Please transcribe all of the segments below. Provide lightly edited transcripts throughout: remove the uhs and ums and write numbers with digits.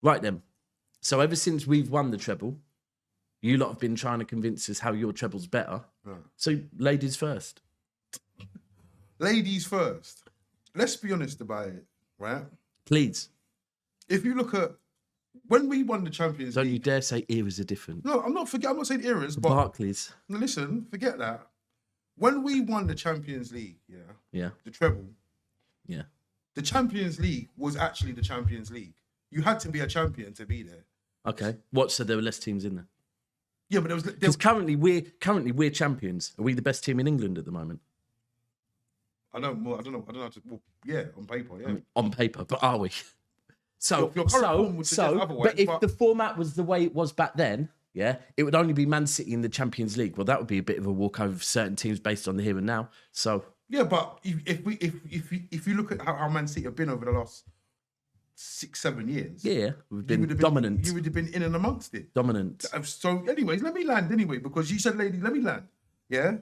Right then. So ever since we've won the treble, you lot have been trying to convince us how your treble's better. Right. So ladies first. Ladies first. Let's be honest about it, right? Please. If you look at when we won the Champions League. Don't you dare say eras are different. No, I'm not saying eras, but Barclays. Listen, forget that. When we won the Champions League, the treble, the Champions League was actually the Champions League. You had to be a champion to be there. Okay. What? So there were less teams in there? Yeah, but because currently we're champions. Are we the best team in England at the moment? I don't know. On paper, yeah. On paper, but are we? So, your form would suggest otherwise, but if the format was the way it was back then, it would only be Man City in the Champions League. Well, that would be a bit of a walkover for certain teams based on the here and now. So yeah, but if you look at how Man City have been over the last 6-7 years, we've been dominant. You would have been in and amongst it. Dominant. So, anyways, let me land because you said, lady, let me land. Yeah.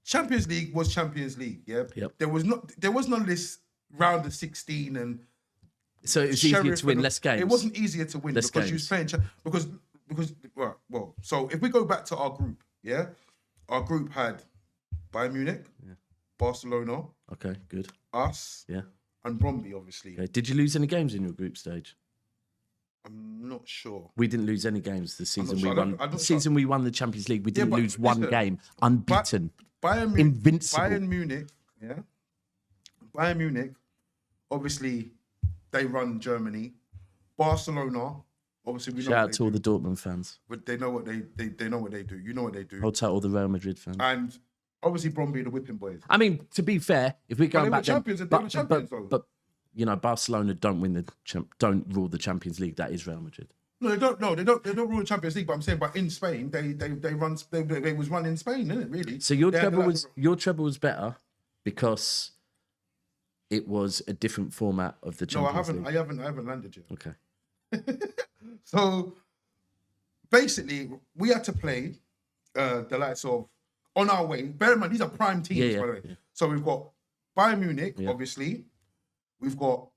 Champions League was Champions League. Yeah. Yep. There was none of this round of 16 and. So it was easier to win less games. It wasn't easier to win because you was playing because well. So if we go back to our group, our group had Bayern Munich, Barcelona. Okay, good. Us, and Bromby, obviously. Okay. Did you lose any games in your group stage? I'm not sure. We didn't lose any games the season we won. The season we won the Champions League, we didn't lose one game, unbeaten, invincible. Bayern Munich, obviously. They run Germany. Barcelona, obviously we know. Shout out to all the Dortmund fans. But they know what they know what they do. You know what they do. Hold tight all the Real Madrid fans. And obviously Bromby, the whipping boys. I mean, to be fair, if we go back, they were champions though. But you know, Barcelona don't rule the Champions League. That is Real Madrid. No, they don't. No, they don't rule the Champions League. But I'm saying, but in Spain, they was run in Spain, isn't it? Really. So your treble was better because it was a different format of the Champions League. I haven't landed yet. Okay. So basically, we had to play the likes of on our way. Bear in mind, these are prime teams, by the way. Yeah. So we've got Bayern Munich, obviously. We've got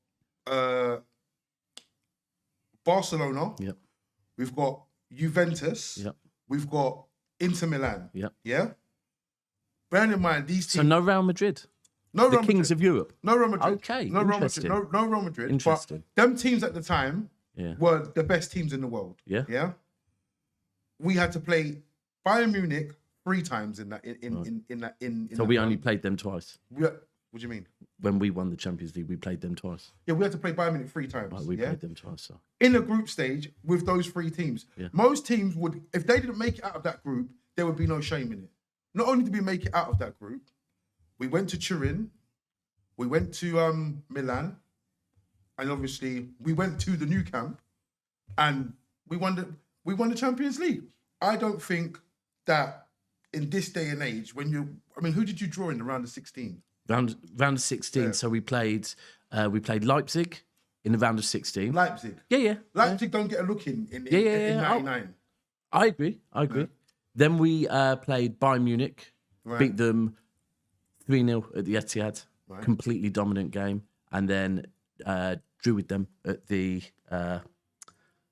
Barcelona. Yep. We've got Juventus. Yep. We've got Inter Milan. Yep. Yeah. Bearing in mind these teams. So no Real Madrid. No the Real Kings Madrid. of Europe. No Real Madrid. Okay. No Real Madrid. No Real Madrid. Interesting. But them teams at the time were the best teams in the world. Yeah. Yeah. We had to play Bayern Munich 3 times in that. So we only played them twice. What do you mean? When we won the Champions League, we played them twice. Yeah, we had to play Bayern Munich 3 times. Right, we played them twice. So. In a group stage with those 3 teams, most teams would, if they didn't make it out of that group, there would be no shame in it. Not only did we make it out of that group, we went to Turin, we went to Milan, and obviously we went to the new camp, and we won the Champions League. I don't think that in this day and age, who did you draw in the round of 16? Round of 16. So we played Leipzig in the round of 16. Leipzig. Yeah. Leipzig don't get a look in 99. I agree. Yeah. Then we played Bayern Munich, beat them 3-0 at the Etihad. Right. Completely dominant game. And then drew with them at the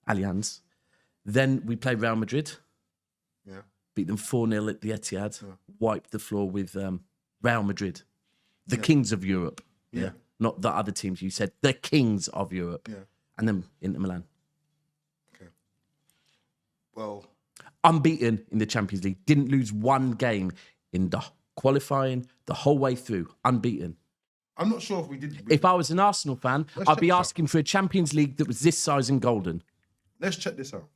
Allianz. Then we played Real Madrid. Yeah. Beat them 4-0 at the Etihad. Yeah. Wiped the floor with Real Madrid. The kings of Europe. Yeah. Not the other teams you said. The kings of Europe. Yeah. And then Inter Milan. Okay. Well. Unbeaten in the Champions League. Didn't lose one game in the qualifying the whole way through. Unbeaten. I'm not sure if we did. If I was an Arsenal fan, I'd be asking for a Champions League that was this size and golden. Let's check this out.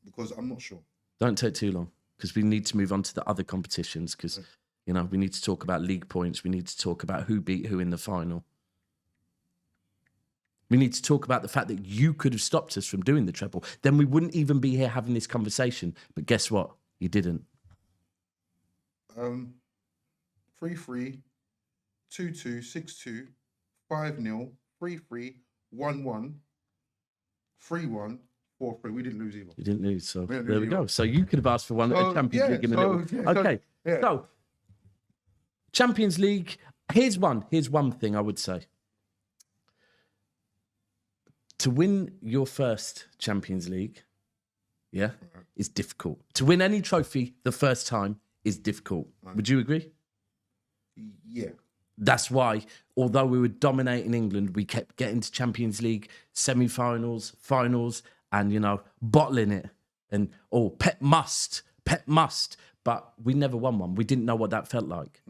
Because I'm not sure. Don't take too long. Because we need to move on to the other competitions. Because, we need to talk about league points. We need to talk about who beat who in the final. We need to talk about the fact that you could have stopped us from doing the treble. Then we wouldn't even be here having this conversation. But guess what? You didn't. 3-3, 2-2, 6-2, 5-0, 3-3, 1-1, 3-1, 4-3. We didn't lose either. You didn't lose, so there we go. So you could have asked for one at Champions League in the middle. Okay, so Champions League. Here's one thing I would say. To win your first Champions League, is difficult. To win any trophy the first time is difficult. Would you agree? Yeah. That's why, although we were dominating England, we kept getting to Champions League semi-finals, finals, and, bottling it. And, Pep must. But we never won one. We didn't know what that felt like.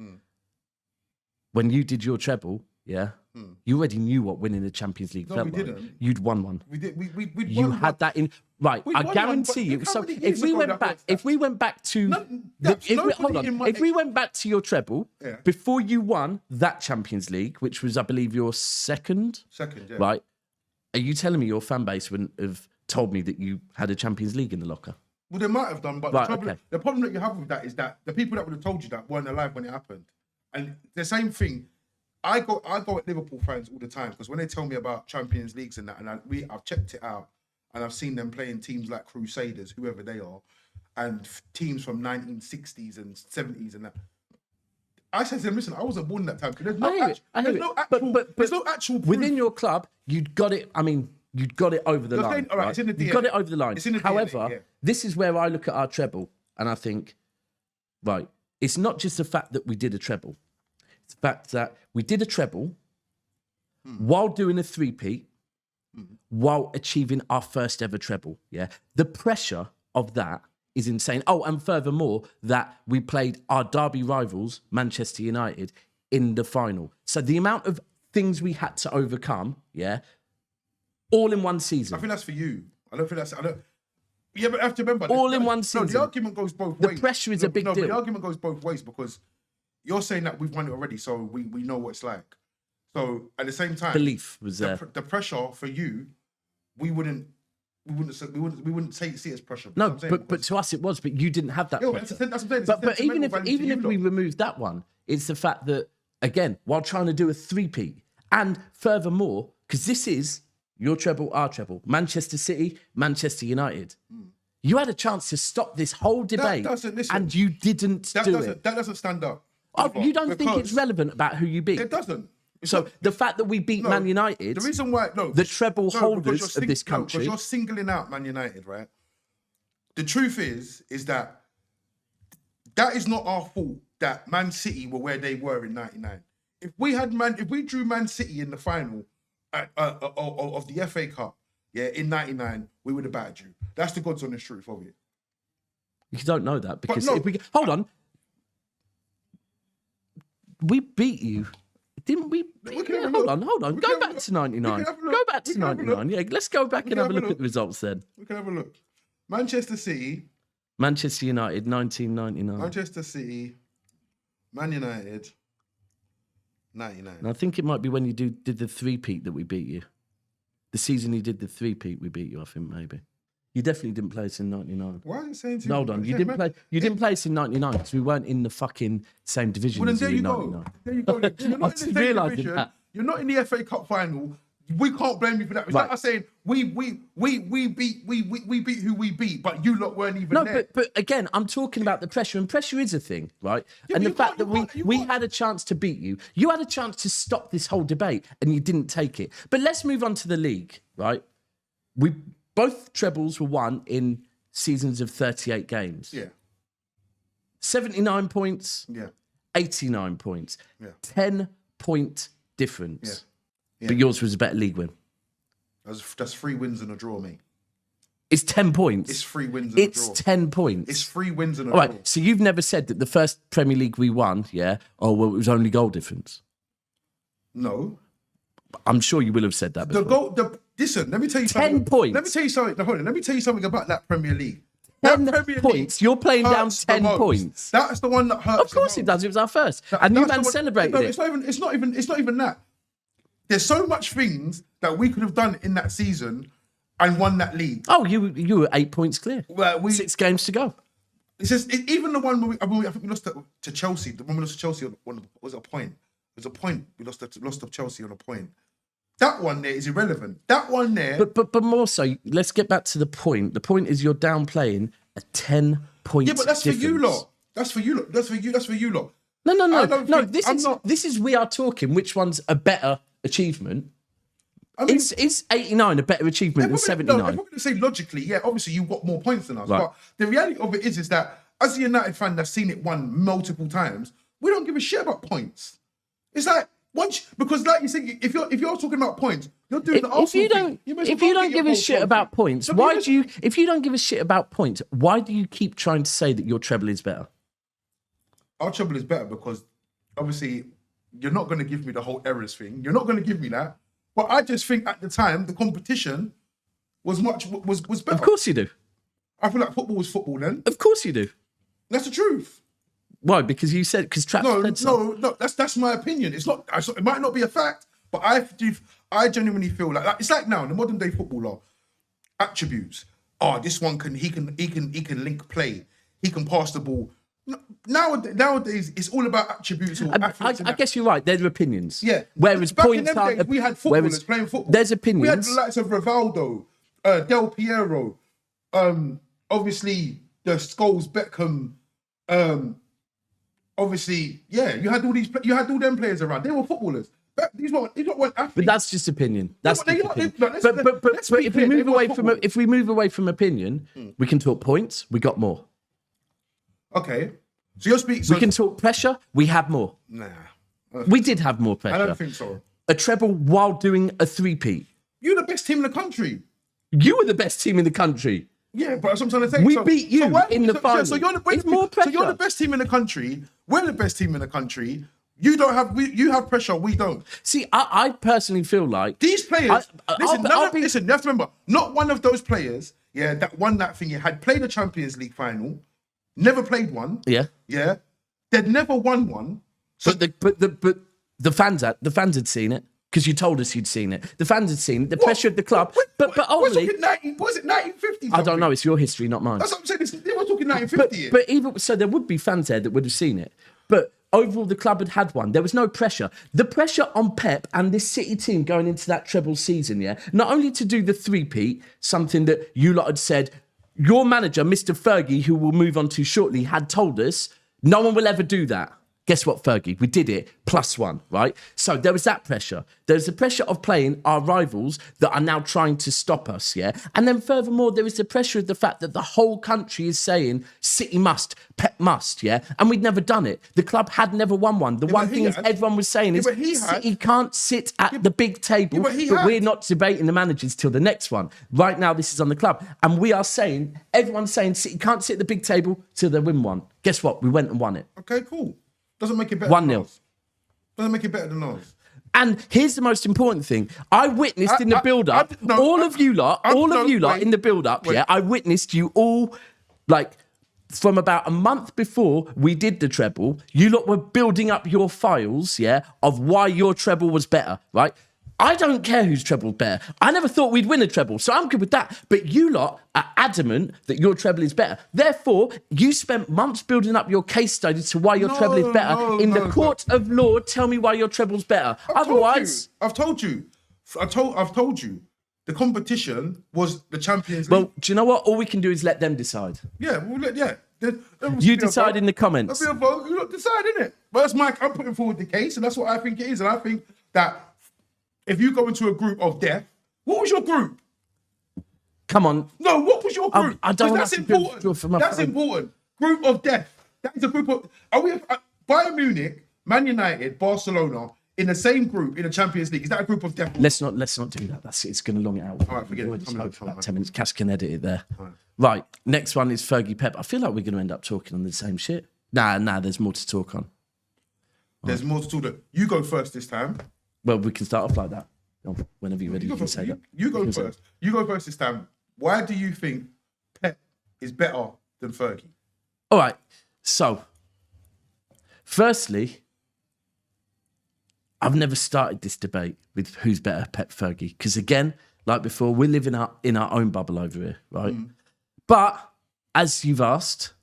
When you did your treble, you already knew what winning the Champions League felt like. Didn't. You'd won one. We did. We You had that in... Right, I guarantee you. So if we went back to... If we went back to your treble, before you won that Champions League, which was, I believe, your second... Second, yeah. Right, are you telling me your fan base wouldn't have told me that you had a Champions League in the locker? Well, they might have done, but the problem that you have with that is that the people that would have told you that weren't alive when it happened. And the same thing... I go at Liverpool fans all the time because when they tell me about Champions Leagues and that, and I've checked it out and I've seen them playing teams like Crusaders, whoever they are, and teams from 1960s and 70s and that. I said to them, listen, I wasn't born in that time. There's no actual proof. Within your club, you'd got it. I mean, you'd got it over the line. All right, it's in the DNA. You got it over the line. It's in the However, DNA, this is where I look at our treble and I think, right, it's not just the fact that we did a treble. It's the fact that we did a treble while doing a three-peat, while achieving our first ever treble. Yeah, the pressure of that is insane. Oh, and furthermore, that we played our derby rivals, Manchester United, in the final. So the amount of things we had to overcome, all in one season. I think that's for you. I don't think that's. Yeah, but I have to remember. All in one season. No, the argument goes both ways. The pressure is a big deal. But the argument goes both ways because you're saying that we've won it already, so we know what it's like. So at the same time, belief was there. The pressure for you, we wouldn't see it as pressure. No, but to us it was. But you didn't have that. Pressure. That's what I'm saying. But even if we removed that one, it's the fact that again, while trying to do a three-peat, and furthermore, because this is your treble, our treble, Manchester City, Manchester United. You had a chance to stop this whole debate, and you didn't do it. That doesn't stand up. Oh, you don't think it's relevant about who you beat? It doesn't. The fact that we beat Man United, the reason why, the treble holders of this country, because you're singling out Man United, right? The truth is that is not our fault that Man City were where they were in '99. If we drew Man City in the final of the FA Cup, in '99, we would have battered you. That's the God's honest truth of it. You don't know that because hold on, we beat you. Didn't we? Hold on. Go back to '99. Go back to '99. Yeah, let's go back and have a look at the results then. We can have a look. Manchester City. Manchester United, 1999. Manchester City. Man United. 99. And I think it might be when you did the three-peat that we beat you. The season you did the three-peat, we beat you, I think, maybe. You definitely didn't play us in '99. Why are you saying to me? Hold on, you didn't play us in '99 because we weren't in the fucking same division as you in '99. There you go. You're not in the same division. You're not in the FA Cup final. We can't blame you for that. It's like us saying we beat who we beat, but you lot weren't even there. No, but again, I'm talking about the pressure, and pressure is a thing, right? Yeah, and the fact that we had a chance to beat you, you had a chance to stop this whole debate, and you didn't take it. But let's move on to the league, right? Both trebles were won in seasons of 38 games. Yeah. 79 points. Yeah. 89 points. Yeah. 10-point difference. Yeah. Yeah. But yours was a better league win. That's 3 wins and a draw, mate. It's 10 points. It's 3 wins and a draw. It's 10 points. It's 3 wins and a draw. All right, so you've never said that the first Premier League we won, it was only goal difference. No. I'm sure you will have said that before. Listen, let me tell you something. 10 points. Let me tell you something. Hold on. Let me tell you something about that Premier League. 10 points. You're playing down 10 points. That's the one that hurts. Of course it does. It was our first. And you man celebrated it. It's not even that. There's so much things that we could have done in that season and won that league. Oh, you were 8 points clear. 6 games to go. It's just even the one where I think we lost to Chelsea. The one we lost to Chelsea was a point. It was a point. We lost to Chelsea on a point. That one there is irrelevant. That one there. But more so, let's get back to the point. The point is you're downplaying a 10-point. Yeah, but that's difference. for you lot. That's for you lot. That's for you lot. No. This is we are talking which one's a better achievement. I mean, Is 89 a better achievement than if 79? we're going to say logically, yeah, obviously you've got more points than us. Right. But the reality of it is that as a United fan that's seen it won multiple times, we don't give a shit about points. It's like because like you said, if you're talking about points, you're doing the Arsenal thing. If you don't give a shit about points, if you don't give a shit about points, why do you keep trying to say that your treble is better? Our treble is better because obviously you're not going to give me the whole errors thing. You're not going to give me that. But I just think at the time the competition was better. Of course you do. I feel like football was football then. Of course you do. That's the truth. Why? Because you said Traps said so. No. That's my opinion. It's not. It might not be a fact, but I genuinely feel like it's like now in the modern day footballer attributes. Oh, this one he can link play. He can pass the ball. Nowadays, it's all about attributes. I guess you're right. They're opinions. Yeah. Whereas back points in them are. days, we had footballers playing football. There's opinions. We had the likes of Rivaldo, Del Piero, obviously the Scholes, Beckham. Obviously, yeah, you had all them players around. They were footballers. These weren't athletes. But that's just opinion. That's but just opinion. let's But be if clear, we move away from opinion, we can talk points. We got more. Okay, so you're speaking. We can talk pressure. We have more. Nah, We did have more pressure. I don't think so. A treble while doing a three-peat. You're the best team in the country. You were the best team in the country. Yeah, but that's what I'm trying to say. We beat you in the final. So you're It's more pressure. So you're the best team in the country. We're the best team in the country. You don't have. You have pressure. We don't. See, I personally feel like these players. Listen. You have to remember, not one of those players. Yeah, that won that thing. Had played a Champions League final. Never played one. Yeah. Yeah. They'd never won one. So but the fans had seen it. Because you told us you'd seen it. The fans had seen it. The pressure of the club. But only... Was it 1950? I don't know. It's your history, not mine. That's what I'm saying. They were talking 1950. But even... So there would be fans there that would have seen it. But overall, the club had one. There was no pressure. The pressure on Pep and this City team going into that treble season, yeah? Not only to do the three-peat, something that you lot had said... Your manager, Mr. Fergie, who we'll move on to shortly, had told us, no one will ever do that. Guess what, Fergie? We did it, +1, right? So there was that pressure. There's the pressure of playing our rivals that are now trying to stop us, yeah? And then furthermore, there is the pressure of the fact that the whole country is saying City must, Pep must, yeah? And we'd never done it. The club had never won one. The one thing everyone was saying is City can't sit at the big table, but we're not debating the managers till the next one. Right now, this is on the club. And we are saying, everyone's saying City can't sit at the big table till they win one. Guess what? We went and won it. Okay, cool. Doesn't make it better 1-0. Doesn't make it better than ours. And here's the most important thing. I witnessed in the build-up, all of you lot in the build-up, yeah, I witnessed you all, like, from about a month before we did the treble, you lot were building up your files, yeah, of why your treble was better, right? I don't care whose treble better. I never thought we'd win a treble, so I'm good with that. But you lot are adamant that your treble is better. Therefore, you spent months building up your case study to why your treble is better. In the court of law, tell me why your treble's better. Otherwise... I've told you. The competition was the Champions League. Well, do you know what? All we can do is let them decide. Yeah, You decide in the comments. There'll be a vote. You lot decide, innit? But that's I'm putting forward the case, and that's what I think it is. And I think that if you go into a group of death, what was your group? Come on. No, what was your group? I don't that's important. That's important. Group of death. That is a group of... Are we Bayern Munich, Man United, Barcelona in the same group in the Champions League? Is that a group of death? Let's not do that. It's going to long it out. All right, forget it. About 10 minutes. Cash can edit it there. Right. Next one is Fergie Pep. I feel like we're going to end up talking on the same shit. Nah. There's more to talk on. There's more to talk on. You go first this time. Well, we can start off like that. Whenever you're ready, you can say that. You go first. You go first this time. Why do you think Pep is better than Fergie? All right. So, firstly, I've never started this debate with who's better, Pep, Fergie, because again, like before, we're living in our own bubble over here, right? But as you've asked,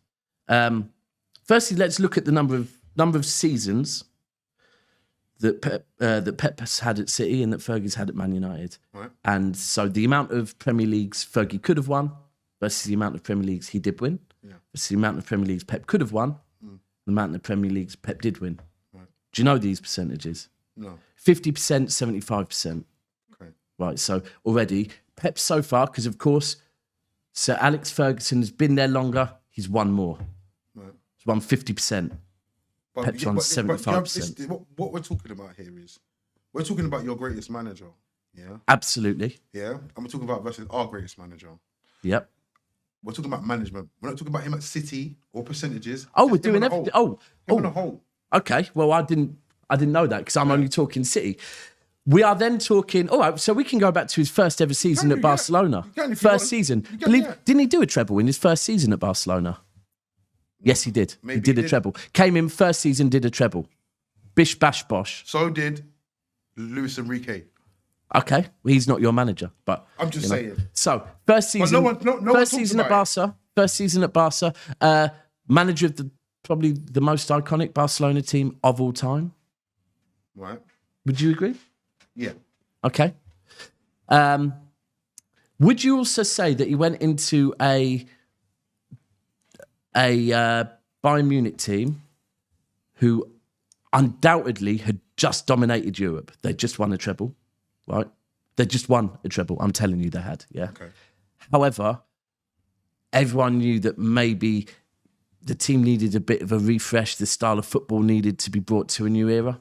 firstly, let's look at the number of seasons that Pep has had at City and that Fergie's had at Man United. Right. And so the amount of Premier Leagues Fergie could have won versus the amount of Premier Leagues he did win versus the amount of Premier Leagues Pep could have won, the amount of Premier Leagues Pep did win. Right. Do you know these percentages? No. 50%, 75%. Okay. right? So already, Pep so far, because of course, Sir Alex Ferguson has been there longer. He's won more. Right. He's won 50%. But, Pep's on 75%. What we're talking about here is, we're talking about your greatest manager. Yeah. Absolutely. Yeah. And we're talking about versus our greatest manager. Yep. We're talking about management. We're not talking about him at City or percentages. Oh, we're Just him doing on a everything. whole. Oh, Him on a whole. okay. Well, I didn't know that because I'm only talking City. We are then talking. All right, so we can go back to his first ever season at Barcelona. First season. Didn't he do a treble in his first season at Barcelona? Yes, he did. Maybe he did a treble. Came in first season, did a treble. Bish bash bosh. So did Luis Enrique. Okay, well, he's not your manager, but I'm just saying. So first season, first season at Barca. First season at Barca. Manager of probably the most iconic Barcelona team of all time. Right. Would you agree? Yeah. Okay. Would you also say that he went into a Bayern Munich team who undoubtedly had just dominated Europe? They just won a treble, right? They just won a treble. I'm telling you they had, yeah. Okay. However, everyone knew that maybe the team needed a bit of a refresh. The style of football needed to be brought to a new era.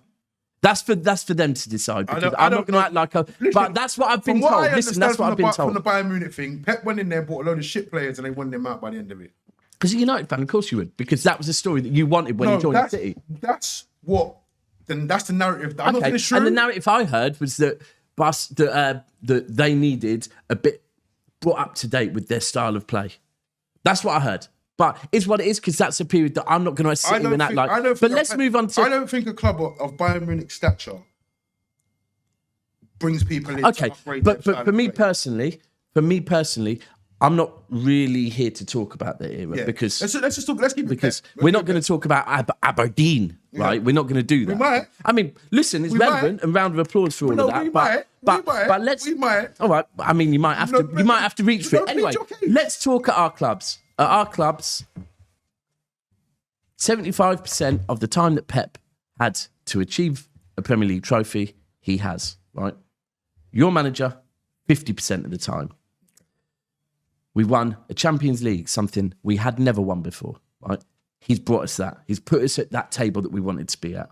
That's for them to decide. Because I'm not going to act like a... Listen, but that's what I've been told. Listen, that's what I've been told. From the Bayern Munich thing, Pep went in there and bought a load of shit players and they won them out by the end of it. Because you're a United fan, of course you would. Because that was the story that you wanted when you joined City. That's the narrative. I'm not saying it's true. And the narrative I heard was that they needed a bit brought up to date with their style of play. That's what I heard. But it's what it is, because that's a period that I'm not going to sit here and act like. But let's move on to... I don't think a club of Bayern Munich stature brings people in. Okay, but for me personally, I'm not really here to talk about the era because let's just talk. Let's keep it because we're not going to talk about Aberdeen, right? We're not going to do that. We might. I mean, listen, it's relevant and round of applause for all of that. But let's. We might. All right. I mean, you might have to. You might have to reach for it anyway. Let's talk at our clubs. At our clubs, 75% of the time that Pep had to achieve a Premier League trophy, he has, right? Your manager, 50% of the time. We won a Champions League, something we had never won before, right? He's brought us that. He's put us at that table that we wanted to be at.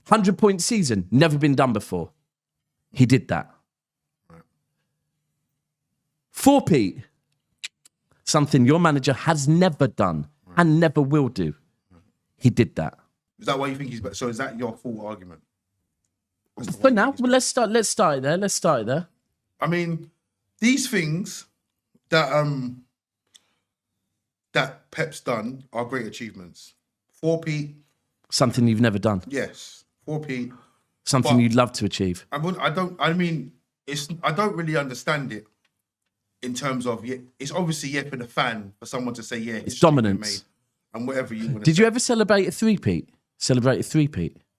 100-point season, never been done before. He did that. 4-peat, something your manager has never done and never will do. He did that. Is that why you think he's better? So is that your full argument? For now, well, let's start it there. I mean, these things that Pep's done are great achievements. 4-peat. Something you've never done. Yes. 4-peat. Something you'd love to achieve. I don't really understand it in terms of, it's obviously, for the fan, for someone to say, it's dominance. And whatever you want to Did you ever celebrate a 3-peat?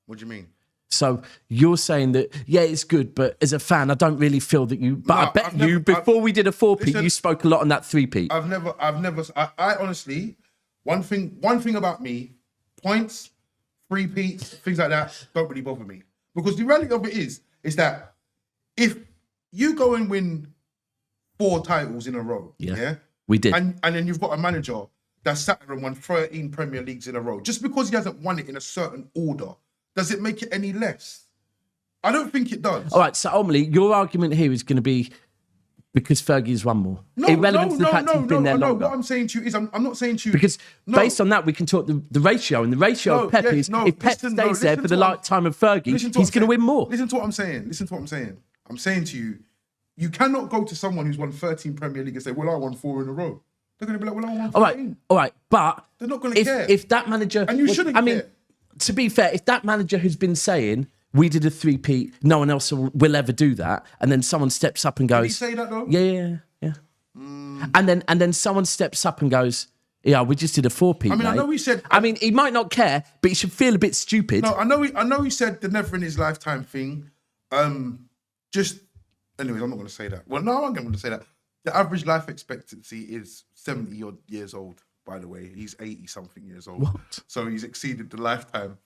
What do you mean? So you're saying that, it's good, but as a fan, I don't really feel that you... But I bet before we did a 4-peat, you spoke a lot on that 3-peat. I honestly, one thing about me, points, 3-peats, things like that, don't really bother me. Because the reality of it is that if you go and win 4 titles in a row, we did. And then you've got a manager that sat there and won 13 Premier Leagues in a row, just because he hasn't won it in a certain order, does it make it any less? I don't think it does. All right, so ultimately, your argument here is going to be because Fergie's won more. Irrelevant to the fact he's been there longer. What I'm saying to you is, I'm not saying to you... Because based on that, we can talk the ratio, and the ratio of Pep is, if Pep stays there for the lifetime of Fergie, he's going to win more. Listen to what I'm saying. I'm saying to you, you cannot go to someone who's won 13 Premier League and say, well, I won 4 in a row. They're going to be like, well, I won 14. All right, but... They're not going to care. If that manager... And you shouldn't care. I mean, to be fair, if that manager has been saying, we did a 3-peat, no one else will ever do that, and then someone steps up and goes... Did he say that, though? Yeah. And then someone steps up and goes, we just did a 4-peat, I know he said... I mean, he might not care, but he should feel a bit stupid. No, I know he said the never in his lifetime thing. Anyways, I'm not going to say that. Well, no, I'm going to say that. The average life expectancy is 70 odd years old, by the way. He's 80 something years old. What? So he's exceeded the lifetime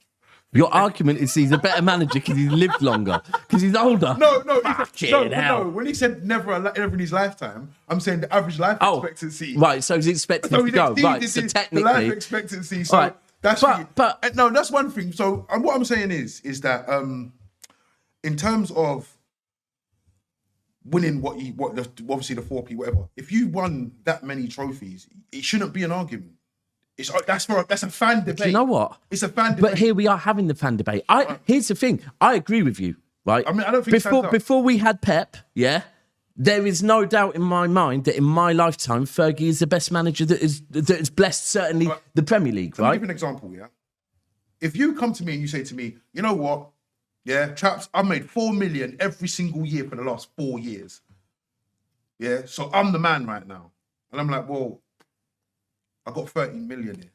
Yeah. Your argument is he's a better manager because he's lived longer, because he's older. No, when he said never in his lifetime, I'm saying the average life expectancy. Right, so he's expected to go. Right, so technically, the life expectancy. So right, that's but that's one thing. So what I'm saying is that in terms of winning obviously the 4P whatever, if you won that many trophies, it shouldn't be an argument. That's a fan debate. Do you know what? It's a fan debate. But here we are having the fan debate. Here's the thing. I agree with you, right? I mean, I don't think before we had Pep, yeah, there is no doubt in my mind that in my lifetime, Fergie is the best manager that is blessed certainly the Premier League, right? I'll give you an example, yeah. If you come to me and you say to me, you know what, yeah, Traps, I've made 4 million every single year for the last 4 years, yeah, so I'm the man right now, and I'm like, well, I got 13 million here.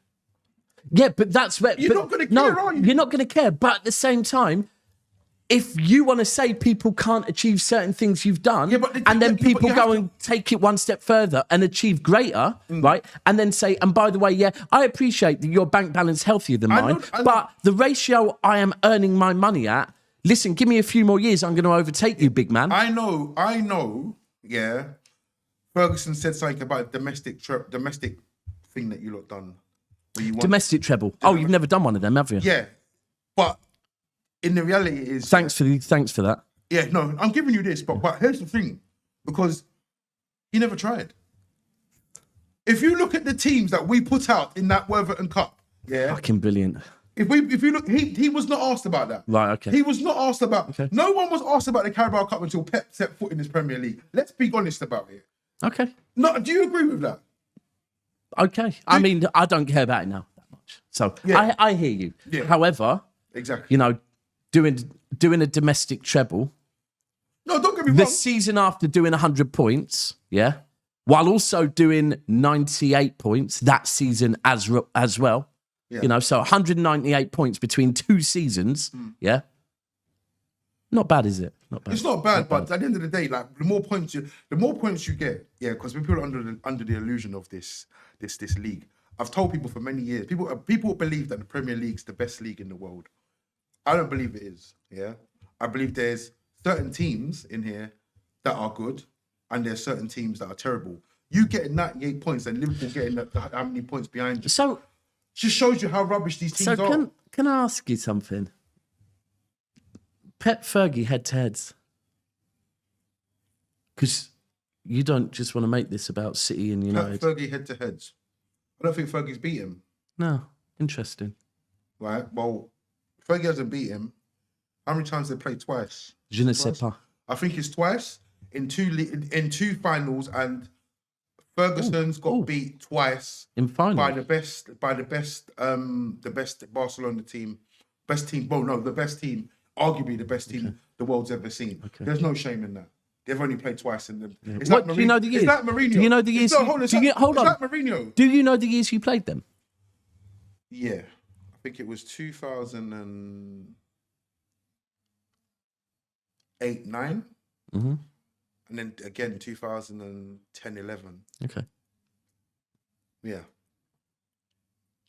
Yeah, but that's where... You're not going to care, are you? You're not going to care. But at the same time, if you want to say people can't achieve certain things you've done, and then people go and take it one step further and achieve greater, right? And then say, and by the way, yeah, I appreciate that your bank balance is healthier than mine, but the ratio I am earning my money at, listen, give me a few more years, I'm going to overtake you, big man. I know, yeah. Ferguson said something about domestic thing that you lot done. Domestic treble. Oh, you've never done one of them, have you? Yeah, but in the reality is... Thanks for that. Yeah, no, I'm giving you this, but here's the thing, because he never tried. If you look at the teams that we put out in that Worthington Cup, yeah, fucking brilliant. If you look, he was not asked about that. Right, okay. He was not asked about. Okay. No one was asked about the Carabao Cup until Pep set foot in his Premier League. Let's be honest about it. Okay. No, do you agree with that? Okay. I mean, I don't care about it now that much. So yeah. I hear you. Yeah. However, exactly. You know, doing a domestic treble. No, don't get me wrong. The season after doing 100 points, yeah, while also doing 98 points that season as well. Yeah. You know, so 198 points between 2 seasons. Yeah. Not bad, is it? Not bad. It's not bad, but at the end of the day, like the more points you get, yeah, because people are under the illusion of this league. I've told people for many years, people believe that the Premier League's the best league in the world. I don't believe it is. Yeah, I believe there's certain teams in here that are good, and there's certain teams that are terrible. You getting 98 points and Liverpool getting how many points behind you? So just shows you how rubbish these teams are. So can I ask you something? Pep Fergie head-to-heads. Because you don't just want to make this about City and United. Pep Fergie head-to-heads. I don't think Fergie's beat him. No. Interesting. Right. Well, Fergie hasn't beat him. How many times they played twice? Je ne sais pas. I think it's twice in two finals, and Ferguson's got beat twice in finals by the best Barcelona team, the best team, arguably the best team the world's ever seen. Okay. There's no shame in that. They've only played twice in them. Yeah. What do you know the years? Is that Mourinho? Do you know the years? Hold on. Is that Mourinho? Do you know the years you played them? Yeah, I think it was 2008, 9, and then again 2010, 11. Okay. Yeah.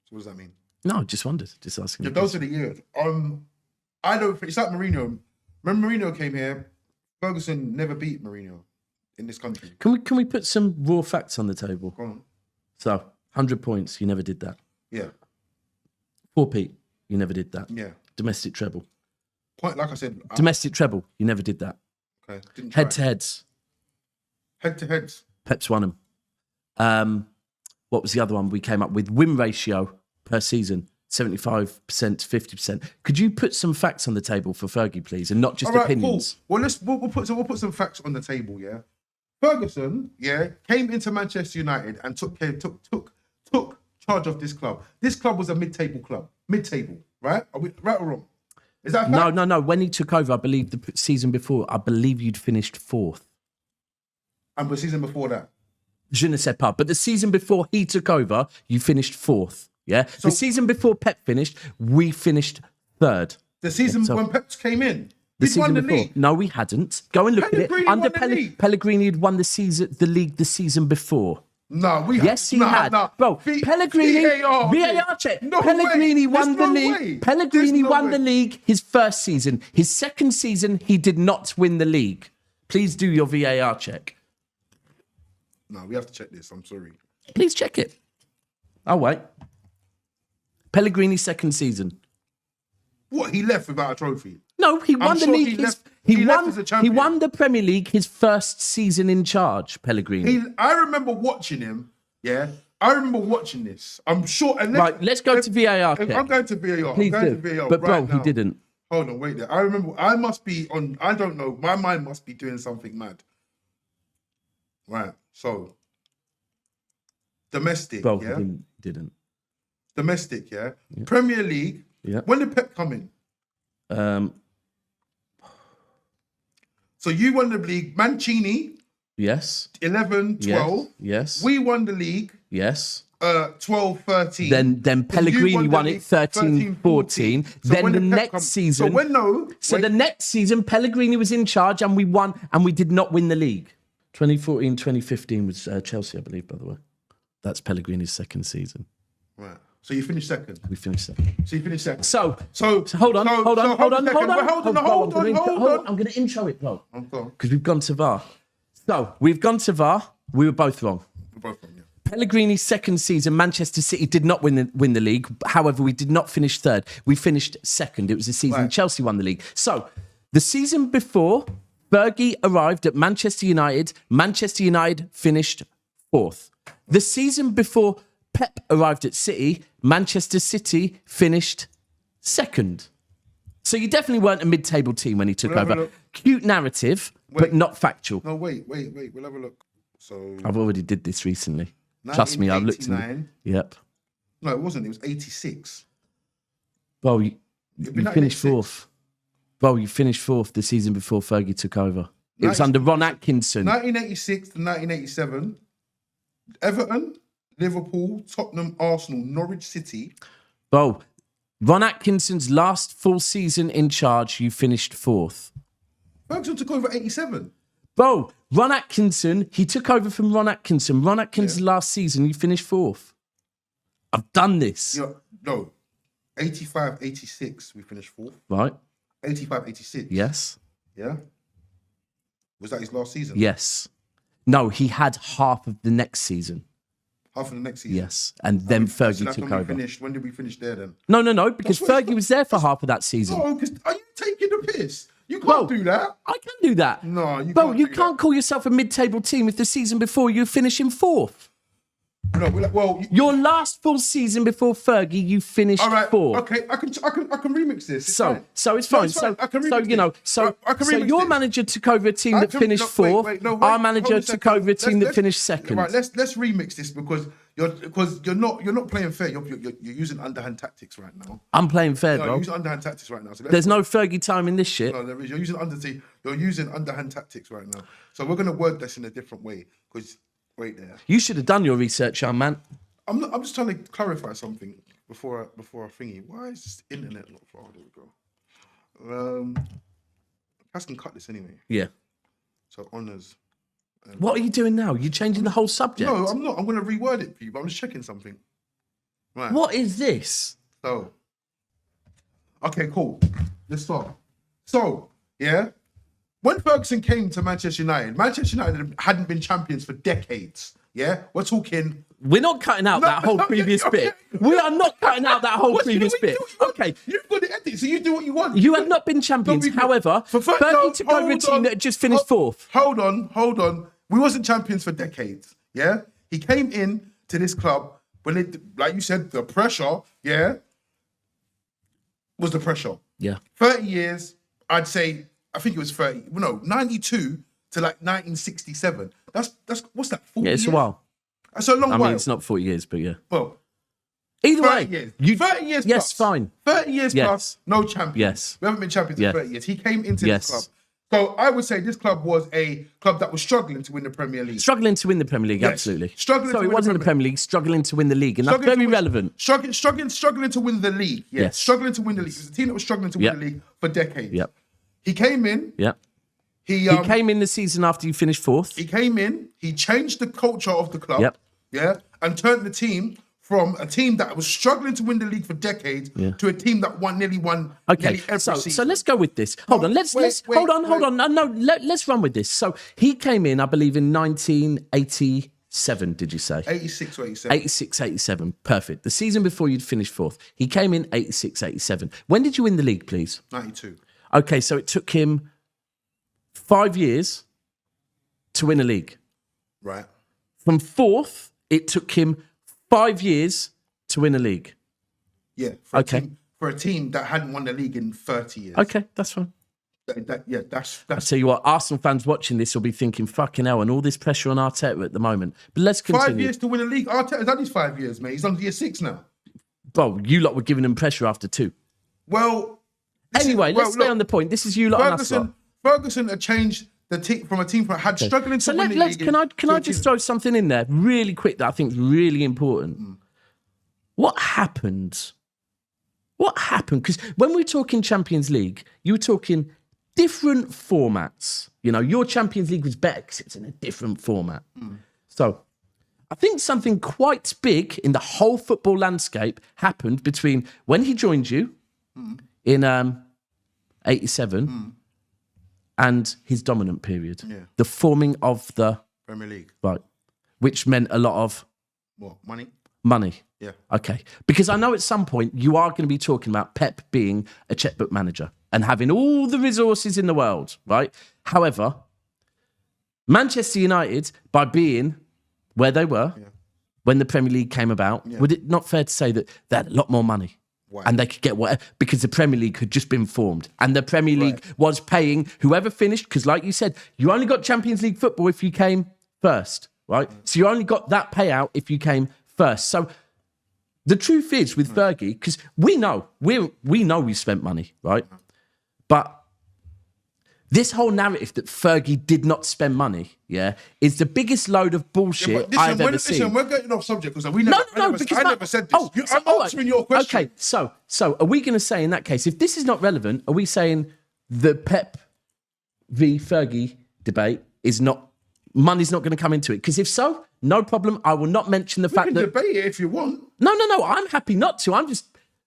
So what does that mean? No, just wondered. Just asking. Yeah, those are the years. I don't think it's like Mourinho. When Mourinho came here, Ferguson never beat Mourinho in this country. Can we put some raw facts on the table? Go on. So 100 points, you never did that. Yeah. 4P, you never did that. Yeah. Domestic treble. Like I said. Domestic treble, you never did that. Okay. Didn't try. Head-to-heads. Head-to-heads. Pep's won them. What was the other one we came up with? Win ratio per season. 75% to 50%. Could you put some facts on the table for Fergie, please, and not just opinions? Cool. Well, we'll put some facts on the table. Yeah, Ferguson, came into Manchester United and took charge of this club. This club was a mid-table club, right? Are we right or wrong? Is that a fact? No. When he took over, I believe the season before, you'd finished 4th. And the season before that, je ne sais pas. But the season before he took over, you finished 4th. Yeah, so, the season before Pep finished, we finished 3rd. The season when Pep came in, he won the before. League. No, we hadn't. Go and look at it. Under Pellegrini had won the league the season before. No, Yes, he had. Bro, Pellegrini, VAR check. No Pellegrini way. won the There's no league. way. Pellegrini There's no won way. the league his first season. His second season, he did not win the league. Please do your VAR check. No, we have to check this. I'm sorry. Please check it. I'll wait. Pellegrini's second season. What? He left without a trophy? No, he won the sure league. he left as a He champion. won the Premier League his first season in charge, Pellegrini. I remember watching him. Yeah, I remember watching this. I'm sure. Right, let's go to VAR check. I'm going to VAR. Please I'm going do. to VAR But right bro, now. he didn't. Hold on, wait there. I remember. I must be on. I don't know. My mind must be doing something mad. Right. So domestic. Bro, yeah. he didn't. Domestic. Yeah. Premier League. Yeah. When did Pep come in? So you won the league. Mancini, Yes. 11, 12. Yes. We won the league, Yes. 12, 13. Then Pellegrini you won the it 13, 14. So Then when the Pep next come- season. So when the next season, Pellegrini was in charge and we won and we did not win the league. 2014, 2015 was Chelsea, I believe, by the way. That's Pellegrini's second season. Right. So you finished second. We finished second. So you finished second. So hold hold on. on, Hold on. hold on. I'm going to intro it, bro. I'm gone. Because we've gone to VAR. So we've gone to VAR. We were both wrong. We're both wrong, yeah. Pellegrini's second season, Manchester City did not win the league. However, we did not finish third. We finished second. It was the season Right. Chelsea won the league. So the season before Fergie arrived at Manchester United finished fourth. The season before Pep arrived at City, Manchester City finished second. So you definitely weren't a mid-table team when he took We'll have a over. look. Cute narrative, but not factual. No, wait. We'll have a look. So I've already did this recently. Trust me, I've looked in. 1989. Yep. No, it wasn't. It was 86. Well, you It'd be finished 1986. fourth. Well, you finished fourth the season before Fergie took over. It was 90 under Ron Atkinson. 1986 to 1987. Everton, Liverpool, Tottenham, Arsenal, Norwich City. Well, Ron Atkinson's last full season in charge, you finished fourth. Ferguson took over 87. Bro, Ron Atkinson, he took over from Ron Atkinson. Ron Atkinson's last season, you finished fourth. I've done this. No, 85, 86, we finished fourth. Right? 85, 86. Yes. Yeah? Was that his last season? Yes. No, he had half of the next season. Half of the next season? Yes. And then Fergie So that's took when we over. finished. When did we finish there then? No, because That's what Fergie was there for half of that season. No, because are you taking the piss? You can't Well, do that. I can do that. No, you Bro, can't you do can't call yourself a mid-table team if the season before you finish in fourth. No, well, Your last full season before Fergie, you finished all right. fourth. Okay, I can remix this. It's So, fine. so it's No, fine. it's fine. I can So remix you know, this. so I can so remix your this. manager took over a team I that can- finished no, fourth. wait, no, wait, Our hold manager a took second. over a team that Let's- finished second. Right, let's remix this because you're not playing fair. You're using underhand tactics right now. I'm playing fair, No, bro. you're using underhand tactics right now. So There's no Fergie time in this shit. no, there is. You're using underhand tactics right now. So we're gonna word this in a different way. Because wait there. You should have done your research, young man. I'm just trying to clarify something before I thingy. Why is this internet not far? There we go. Cass can cut this anyway. Yeah. So honours. What are you doing now? You changing the whole subject? No, I'm not. I'm gonna reword it for you, but I'm just checking something. Right. What is this? So, okay, cool. Let's start. So, yeah, when Ferguson came to Manchester United hadn't been champions for decades. Yeah, we're talking. We're not cutting out that whole previous bit. We are not cutting out that whole previous bit. Okay. You've got the edit, so you do what you want. You have not been champions. However, Fergie took over a team that had just finished fourth. Hold on. We wasn't champions for decades. Yeah, he came in to this club when it, like you said, the pressure. Yeah, was the pressure. Yeah. 30 years, I'd say. I think it was 30. No, 92 to like 1967. That's what's that? 40 Yeah, it's a years? while. That's a long I while. mean, it's not 40 years, but yeah. Well, Either 30 way, years. 30 years yes, plus. fine. 30 years Yes. plus, no champions. Yes. We haven't been champions Yeah. in 30 years. He came into Yes. this club. So I would say this club was a club that was struggling to win the Premier League. Struggling to win the Premier League, Yes. absolutely. Struggling so to it win wasn't the the Premier League, struggling to win the league, and that's Struggling very to win- relevant. Struggling to win the league. Yes. Yes. Struggling to win the league. It was a team that was struggling to Yep. win the league for decades. Yep. He came in. Yeah. He He came in the season after you finished fourth. He came in. He changed the culture of the club. Yep. yeah, and turned the team from a team that was struggling to win the league for decades to a team that nearly won nearly every season. So let's go with this. Hold on. Hold on. No, let's run with this. So he came in, I believe, in 1987, did you say? 86 or 87. 86, 87. Perfect. The season before you'd finished fourth. He came in 86, 87. When did you win the league, please? 92. Okay, so it took him 5 years to win a league. Right. From fourth, it took him 5 years to win a league. Yeah. For a team that hadn't won the league in 30 years. Okay, that's fine. That's. I tell you what, Arsenal fans watching this will be thinking, fucking hell, and all this pressure on Arteta at the moment. But let's continue. 5 years to win a league. Arteta's done his 5 years, mate. He's on year 6 now. Well, you lot were giving him pressure after 2. Well. Anyway, let's stay on the point. This is you lot and us lot. Ferguson had changed the team from a team that had struggling to win the league. Can I just throw something in there really quick that I think is really important? What happened? What happened? Because when we're talking Champions League, you were talking different formats. You know, your Champions League was better because it's in a different format. So I think something quite big in the whole football landscape happened between when he joined you in 87 and his dominant period. Yeah. The forming of the Premier League. Right. Which meant a lot of What? Money? money. Yeah. Okay. Because I know at some point you are going to be talking about Pep being a checkbook manager and having all the resources in the world, right? However, Manchester United, by being where they were when the Premier League came about, would it not fair to say that they had a lot more money? Why? And they could get whatever, because the Premier League had just been formed. And the Premier League was paying whoever finished, because like you said, you only got Champions League football if you came first, right? So you only got that payout if you came first. So the truth is with Fergie, because we know we spent money, right? But this whole narrative that Fergie did not spend money, is the biggest load of bullshit I've ever seen. Listen, we're getting off subject because I never said this. I'm answering your question. Okay, so are we going to say in that case, if this is not relevant, are we saying the Pep v Fergie debate is not, money's not going to come into it? Because if so, no problem. I will not mention the fact that... debate it if you want. No, I'm happy not to. I'm just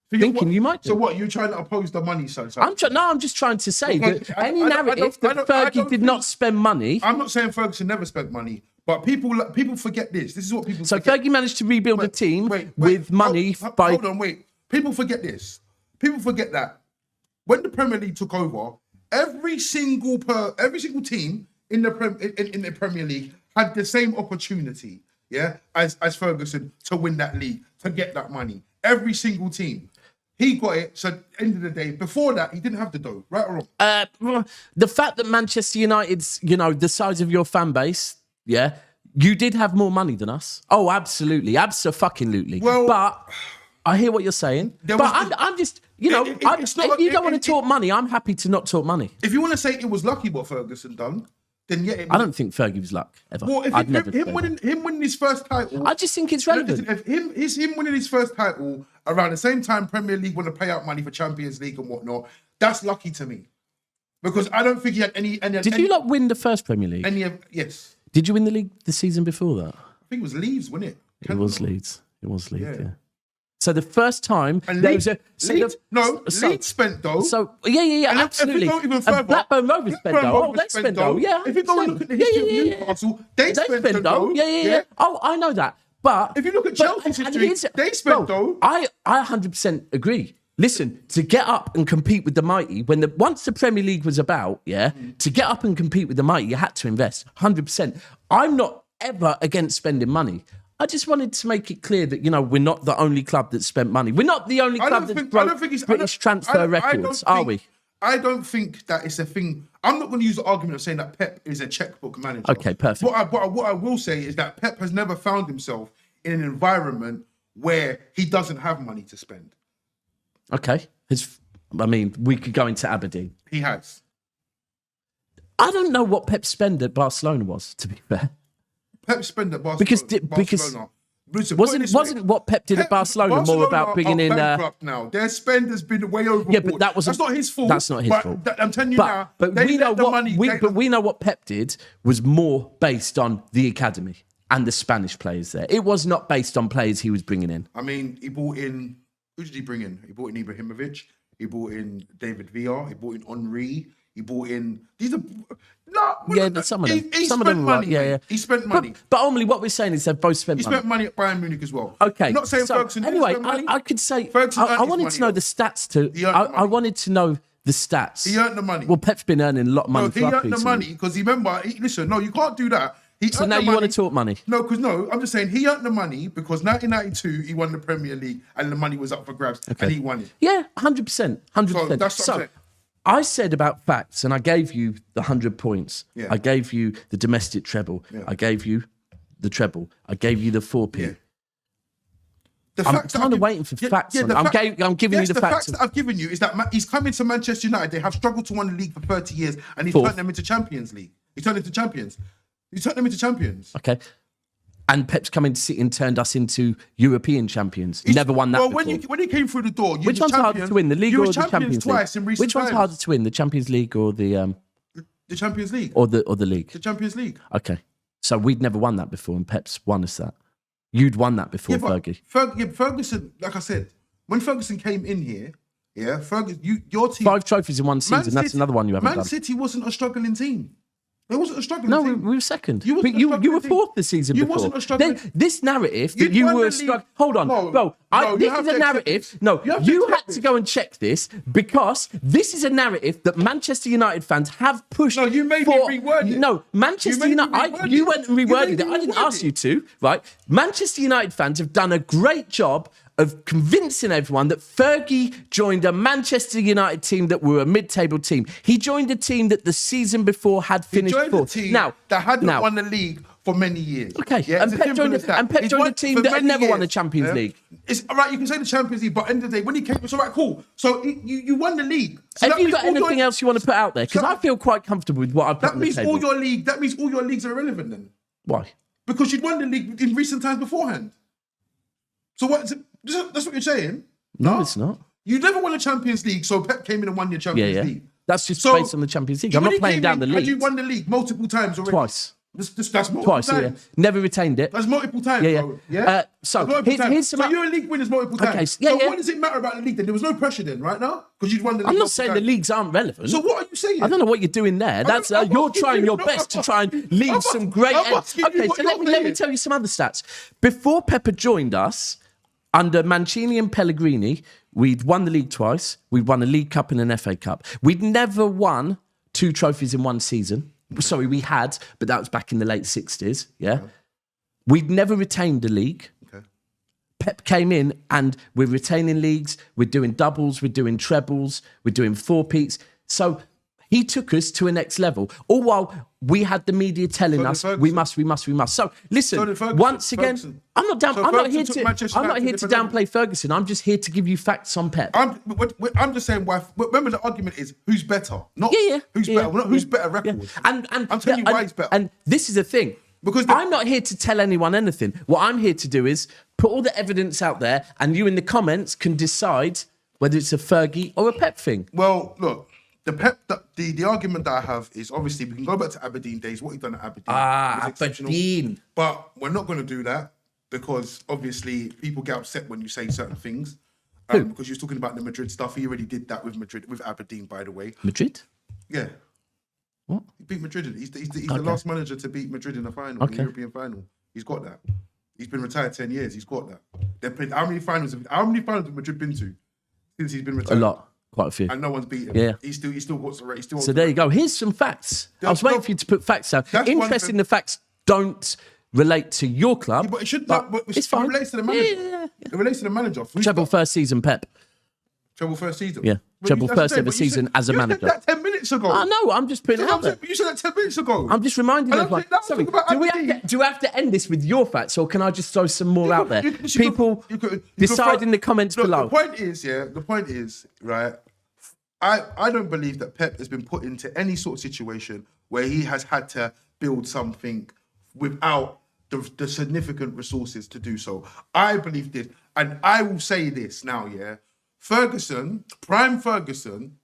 thinking you might do. So what, you're trying to oppose the money side? I'm just trying to say that any narrative that Fergie did not spend money... I'm not saying Ferguson never spent money, but people forget this. This is what people forget. So Fergie managed to rebuild a team with money by... Hold on, wait. People forget this. People forget that when the Premier League took over, every single team in the Premier League had the same opportunity, as Ferguson to win that league, to get that money. Every single team. He got it, so end of the day, before that, he didn't have the dough, right or wrong? The fact that Manchester United's, the size of your fan base, you did have more money than us. Oh, absolutely. Abso-fucking-lutely. Well, but I hear what you're saying. I'm just, if you don't want to talk money, I'm happy to not talk money. If you want to say it was lucky what Ferguson done, then I don't think Fergie was luck ever. Well, him winning his first title, I just think it's relevant. If him winning his first title around the same time Premier League want to pay out money for Champions League and whatnot, that's lucky to me, because I don't think he had any. Did you not win the first Premier League? Yes. Did you win the league the season before that? I think it was Leeds, wasn't it? It was Leeds. Yeah. So the first time there was a Leeds spent dough. So absolutely. If you go even further, Blackburn Rovers spent dough. They spent dough. Yeah. If you go and look at the history of Newcastle, they spent dough. Yeah. Oh, I know that. But if you look at Chelsea's history, they spent dough. I 100% agree. Listen, to get up and compete with the mighty, once the Premier League was about, to get up and compete with the mighty, you had to invest 100%. I'm not ever against spending money. I just wanted to make it clear that, we're not the only club that spent money. We're not the only club that broke British transfer records, are we? I don't think that it's a thing. I'm not going to use the argument of saying that Pep is a checkbook manager. Okay, perfect. What I will say is that Pep has never found himself in an environment where he doesn't have money to spend. Okay. We could go into Aberdeen. He has. I don't know what Pep's spend at Barcelona was, to be fair. Pep's spend at Barcelona. Because wasn't what Pep did at Barcelona more about bringing in? Bankrupt now. Their spend has been way overboard. Yeah, but that's not his fault. That's not his fault. I'm telling you now. But we know what Pep did was more based on the academy. and the Spanish players there. It was not based on players he was bringing in. I mean, he brought in, who did he bring in? He brought in Ibrahimovic. He brought in David Villa. He brought in Henri. He brought in, Some of them. He Some spent of them were money. right. Yeah. He spent money. But only what we're saying is they've both spent He money. spent money at Bayern Munich as well. Okay. I'm not saying so, Ferguson didn't anyway, spend money. I could say, Ferguson I earned wanted his to know money. the stats too. He earned the I money. wanted to know the stats. He earned the money. Well, Pep's been earning a lot of money. No, he for us earned the recently. money because remember, listen, no, you can't do that. He So earned now the you want money. to talk money? No, I'm just saying he earned the money because 1992 he won the Premier League and the money was up for grabs and he won it. Yeah, 100%. 100%. So that's what I'm saying. I said about facts, and I gave you the 100 points. Yeah. I gave you the domestic treble. Yeah. I gave you the treble. I gave you the 4P. Yeah. The I'm facts that kind of I've waiting for facts. the I'm fact- giving you the facts. that I've given you is that he's coming to Manchester United. They have struggled to win the league for 30 years and he's Fourth. turned them into Champions League. He's turned them into champions. He's turned them into champions. Okay. And Pep's come into City and turned us into European champions. Never won that before. When he came through the door, Which one's harder to win, the league you or were the Champions twice League? in recent Which one's times. harder to win, the Champions League or the The Champions League. or the league? The Champions League. Okay. So we'd never won that before, and Pep's won us that. You'd won that before, Fergie. Ferguson, like I said, when Ferguson came in here, Ferguson, your team. 5 trophies in one season. Man That's City- another one you haven't Man done. City wasn't a struggling team. It wasn't a struggling No, team. we were second. You But wasn't a you struggling were team. fourth the season You before. wasn't a struggling- This narrative that You'd you won were the a struggle. league. Hold on, No, bro. no, This you have is to a accept narrative. this. No, You have to you accept had to this. go and check this because this is a narrative that Manchester United fans have pushed. No, you made me reword it. No, Manchester You made me United. reword You it. went and You reworded made it. me I didn't reword ask it. you to, right? Manchester United fans have done a great job of convincing everyone that Fergie joined a Manchester United team that were a mid-table team. He joined a team that the season before had He finished joined a fourth. team Now, that hadn't won the league for many years. Okay, Yeah, and it's as Pep simple joined as that. He's won a team for that had many never won the years, Champions League. It's all right. You can say the Champions League, but at the end of the day, when he came, it's all right, cool. So you won the league. So Have that you means got all anything your- else you want to put out there? Because So- I feel quite comfortable with what I've put That on the means table. all your league. That means all your leagues are irrelevant then, Why? because you'd won the league in recent times beforehand. So what? That's what you're saying? No, it's not. You never won the Champions League, so Pep came in and won your Champions Yeah. League. That's just So, based on the Champions League. I'm when not he playing came down in, the Had league. you won the league multiple times already? Twice. That's multiple Twice, times. yeah. Never retained it. That's multiple times, Yeah, yeah. bro. Yeah. So, That's multiple times. here's some... So you're a league winners multiple times. Okay, yeah, so yeah. what does it matter about the league then? There was no pressure then, right now, because you'd won the league. I'm not multiple saying the times. leagues aren't relevant. So what are you saying? I don't know what you're doing there. That's I'm you're asking trying you. your No, best to I'm try and asking- leave I'm some asking- great. I'm asking you Okay, what so you're let me saying. tell you some other stats. Before Pepper joined us, under Mancini and Pellegrini, we'd won the league twice. We'd won a League Cup and an FA Cup. We'd never won 2 trophies in one season. Sorry, we had, but that was back in the late 60s. Yeah. We'd never retained the league. Okay. Pep came in and we're retaining leagues, we're doing doubles, we're doing trebles, we're doing 4-peats. So he took us to a next level. All while we had the media telling So did us Ferguson. we must. So listen, So did Ferguson. once again, Ferguson. I'm not So I'm not here Ferguson took Manchester to United to different downplay Ferguson. I'm just here to give you facts on Pep. I'm just saying why. Remember, the argument is who's better, not Yeah. who's Yeah. better. Not who's better Yeah. record. And I'm telling you why he's better. And this is the thing. Because I'm not here to tell anyone anything. What I'm here to do is put all the evidence out there, and you in the comments can decide whether it's a Fergie or a Pep thing. Well, look, the argument that I have is obviously we can go back to Aberdeen days. What he done at Aberdeen was exceptional. Aberdeen. But we're not going to do that because obviously people get upset when you say certain things. Because you're talking about the Madrid stuff. He already did that with Madrid, with Aberdeen, by the way. Madrid? Yeah. What? He beat Madrid. He's the Okay. last manager to beat Madrid in the final, in the European final. He's got that. He's been retired 10 years. He's got that. They've played how many finals have Madrid been to since he's been A retired? lot. Quite a few. And no one's beaten him. Yeah. He's still got the race. So there you go. Here's some facts. I was waiting for you to put facts down. That's one Interesting thing. the facts don't relate to your club. Yeah, but it should. but But it's fine. It relates to the manager. Yeah. It relates to the manager. Treble first season Pep. Treble first season. Yeah. But Treble that's first the thing, ever but you season said- as a manager. You said that 10 minutes ago. I know, I'm just putting it out there. You said that 10 minutes ago. I'm just reminding I don't everyone. think that was Sorry, talking about Aberdeen. do we have to end this with your facts, or can I just throw some more out there? People decide in the comments Look, below. The point is, right, I don't believe that Pep has been put into any sort of situation where he has had to build something without the significant resources to do so. I believe this, and I will say this now, yeah. Prime Ferguson,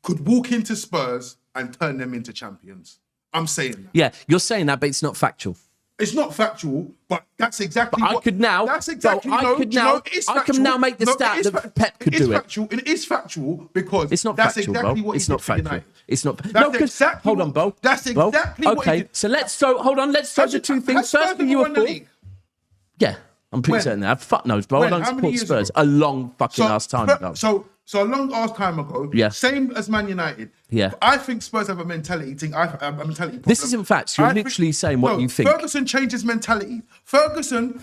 could walk into Spurs and turn them into champions. I'm saying that. Yeah, you're saying that, but it's not factual. It's not factual, but that's exactly But I what... could now... That's exactly... I no, could do you now... know, it is I can factual. now make the No, stat it is that Pep could it is do it. factual. It is factual because It's not that's factual, exactly bro. what It's he not did for factual. United. It's not... That's No, 'cause- exactly hold what- on, bro. That's Bro, exactly what he okay, did. so let's throw... Hold on, let's throw the two things. Has Spurs First, ever you were won the fourth. league? Yeah, I'm pretty When? certain that. Fuck knows, bro. When? I don't How many support years Spurs. ago? A long fucking ass time ago. So a long ass time ago. Yeah. Same as Man United. Yeah. I think Spurs have a mentality thing. A mentality problem. This isn't facts. You're literally saying what you think. Ferguson changes mentality. Ferguson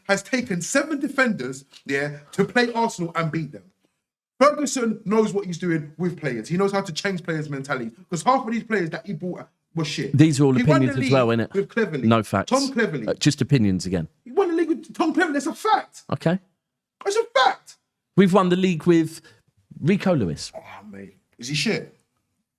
has taken 7 defenders, to play Arsenal and beat them. Ferguson knows what he's doing with players. He knows how to change players' mentality. Because half of these players that he bought were shit. These are all He won the opinions as league well, innit? with Cleverley. No facts. Tom Cleverley. Just opinions again. He won the league with Tom Cleverley. That's a fact. Okay. That's a fact. We've won the league with Rico Lewis. Oh, mate. Is he shit?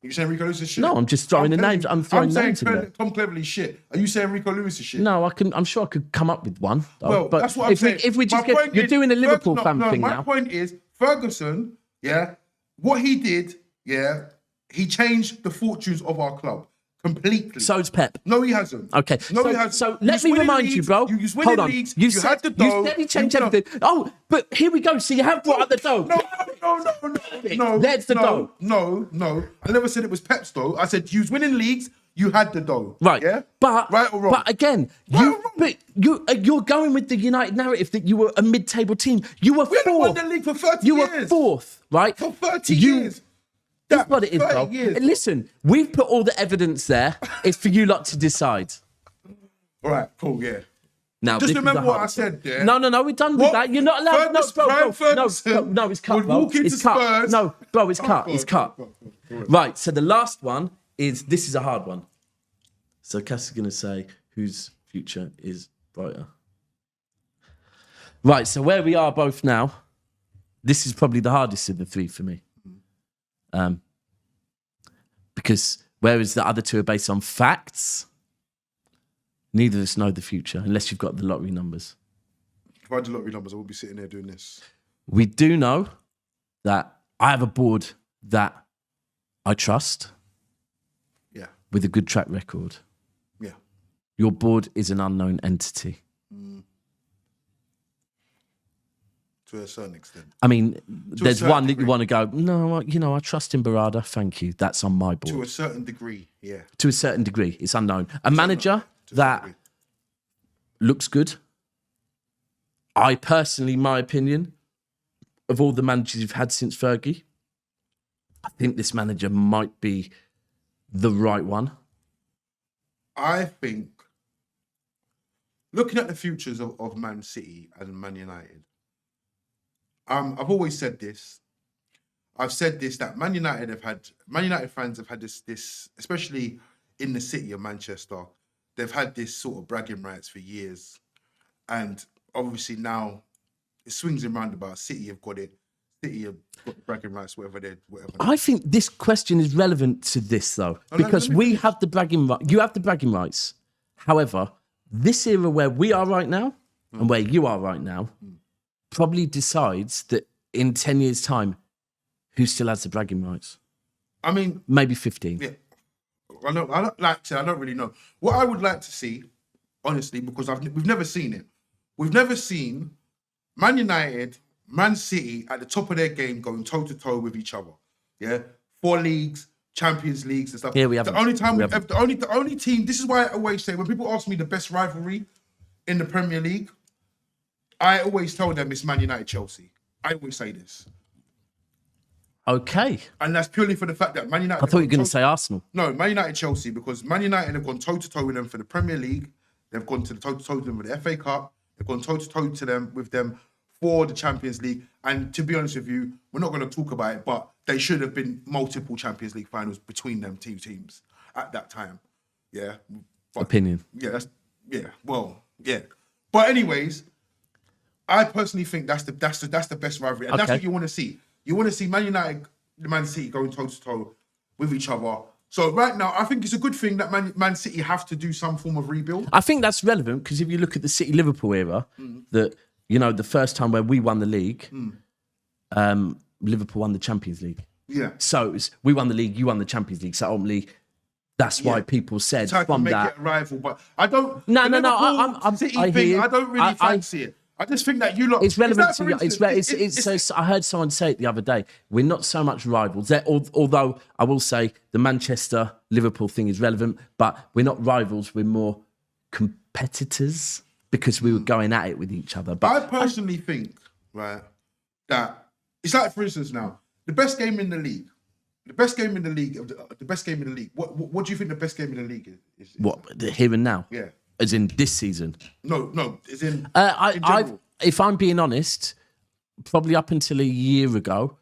Are you saying Rico Lewis is shit? No, I'm just throwing the names. I'm throwing saying names in there. Tom Cleverley's shit. Are you saying Rico Lewis is shit? No, I'm sure I could come up with one. Though. Well, but that's what I'm saying. If we just My point you're is, doing a Liverpool Ferguson- fan thing my now. point is, Ferguson, what he did, he changed the fortunes of our club completely. So's Pep. No, he hasn't. Okay, No, so, he hasn't. so You let was me winning remind you, leagues, bro. You was winning Hold on. leagues. You had the dough. Let me change everything. Oh, but here we go. So you have brought up the dough. No. There's the dough. No. I never said it was Pep's dough. I said you was winning leagues. You had the dough. Right. Yeah. But right or wrong? But again, you're going with the United narrative that you were a mid-table team. You were we fourth. won the league for 30 You years. were fourth, right? For 30 years. That's what it is, 30 bro. years. Listen, we've put all the evidence there. It's for you lot to decide. All right. Cool. Yeah. Now, Just this is remember the what I hard said there. No, we're done with What? that. You're not allowed. Ferguson No, it's cut, would bro. walk into It's cut. Spurs. No, bro, it's cut. go It's on, cut. go on. Right. So the last one is this is a hard one. So Cass is going to say whose future is brighter. Right. So where we are both now, this is probably the hardest of the three for me. Because whereas the other two are based on facts, neither of us know the future unless you've got the lottery numbers. If I had the lottery numbers, I would be sitting there doing this. We do know that I have a board that I trust Yeah. with a good track record. Yeah. Your board is an unknown entity. To a certain extent. I mean, there's certain one that you degree. want to go, no, I trust in Barada. Thank you. That's on my board. To a certain degree, yeah. To a certain degree, it's unknown. A manager that looks good. I personally, my opinion, of all the managers you've had since Fergie, I think this manager might be the right one. I think, looking at the futures of Man City and Man United, I've always said this. I've said this, that Man United fans have had this, especially in the city of Manchester, they've had this sort of bragging rights for years. And obviously now it swings and roundabouts. City have got it. City have got the bragging rights, whatever. I think this question is relevant to this though, because we have the bragging rights. You have the bragging rights. However, this era where we are right now and where you are right now probably decides that in 10 years' time, who still has the bragging rights? I mean, maybe 15. Yeah. I don't really know. What I would like to see, honestly, because we've never seen it. We've never seen Man United, Man City at the top of their game going toe-to-toe with each other. Yeah? 4 leagues, Champions Leagues and stuff. Yeah, we haven't. The only team, this is why I always say, when people ask me the best rivalry in the Premier League, I always tell them it's Man United Chelsea. I always say this. Okay. And that's purely for the fact that Man United... I thought you were going to say Arsenal. No, Man United Chelsea, because Man United have gone toe-to-toe with them for the Premier League. They've gone to the toe-to-toe with them for the FA Cup. They've gone toe-to-toe with them for the Champions League. And to be honest with you, we're not going to talk about it, but they should have been multiple Champions League finals between them two teams at that time. Yeah. But, Opinion. Yeah, yeah. But anyways, I personally think that's the best rivalry. And that's what you want to see. You want to see Man United, Man City going toe-to-toe with each other. So right now, I think it's a good thing that Man City have to do some form of rebuild. I think that's relevant because if you look at the City-Liverpool era, that, the first time where we won the league, Liverpool won the Champions League. Yeah. So we won the league, you won the Champions League. So ultimately, That's why people said Try to from make that. it a rival, but I don't. No, the no, no. Liverpool City I thing, hear you. I don't really fancy it. I just think that you lot. It's relevant to for you. instance, So I heard someone say it the other day. We're not so much rivals. Although I will say the Manchester Liverpool thing is relevant, but we're not rivals. We're more competitors because we were going at it with each other. But I personally think, right, that it's like, for instance, now the best game in the league. The best game in the league. The best game in the league. What do you think the best game in the league is? what here and now? Yeah. As in this season. No. It's in. in I've, general. if I'm being honest, probably up until a year ago,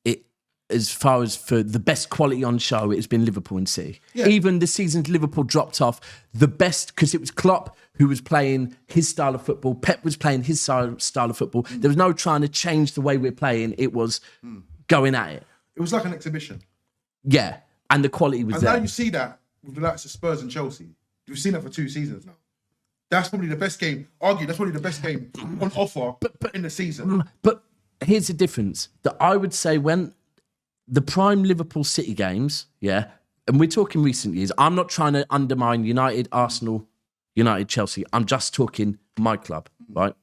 it as far as for the best quality on show, it's been Liverpool and City. Yeah. Even the seasons Liverpool dropped off, the best because it was Klopp who was playing his style of football. Pep was playing his style of football. There was no trying to change the way we're playing. It was going at it. It was like an exhibition. Yeah, and the quality was And there. now you see that with the likes of Spurs and Chelsea. You've seen that for 2 seasons now. That's probably the best game. That's probably the best game on offer in the season. But here's the difference that I would say when the prime Liverpool City games, yeah, and we're talking recent years. I'm not trying to undermine United, Arsenal, United, Chelsea. I'm just talking my club, right?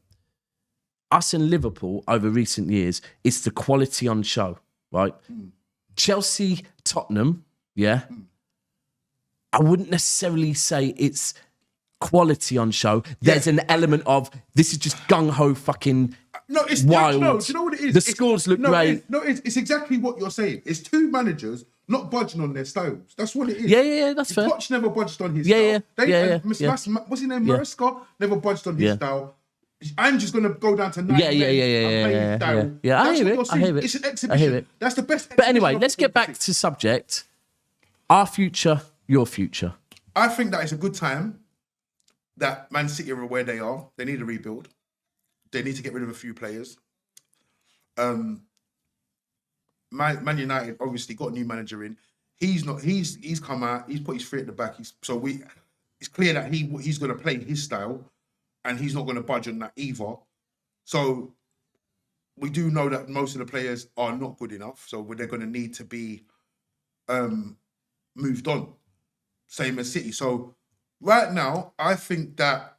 Us and Liverpool over recent years, it's the quality on show, right? Chelsea, Tottenham, yeah. I wouldn't necessarily say it's quality on show. There's an element of this is just gung ho fucking No, it's wild. No, do you know what it is? The scores look great. It's exactly what you're saying. It's 2 managers not budging on their styles. That's what it is. Yeah, that's fair. Poch never budged on his Yeah, style. yeah. What's his name? Maresca never budged on his style. I'm just going to go down to 9 Yeah. and play his style. Yeah, I That's hear what it. you're I saying. hear it. It's an I exhibition. hear it. That's the best. But anyway, exhibition let's of get football. back to subject. Our future, your future. I think that it's a good time that Man City are where they are. They need a rebuild. They need to get rid of a few players. Man United obviously got a new manager in. He's come out. He's put his feet at the back. It's clear that he's going to play his style, and he's not going to budge on that either. So we do know that most of the players are not good enough. So they're going to need to be moved on. Same as City. So right now, I think that,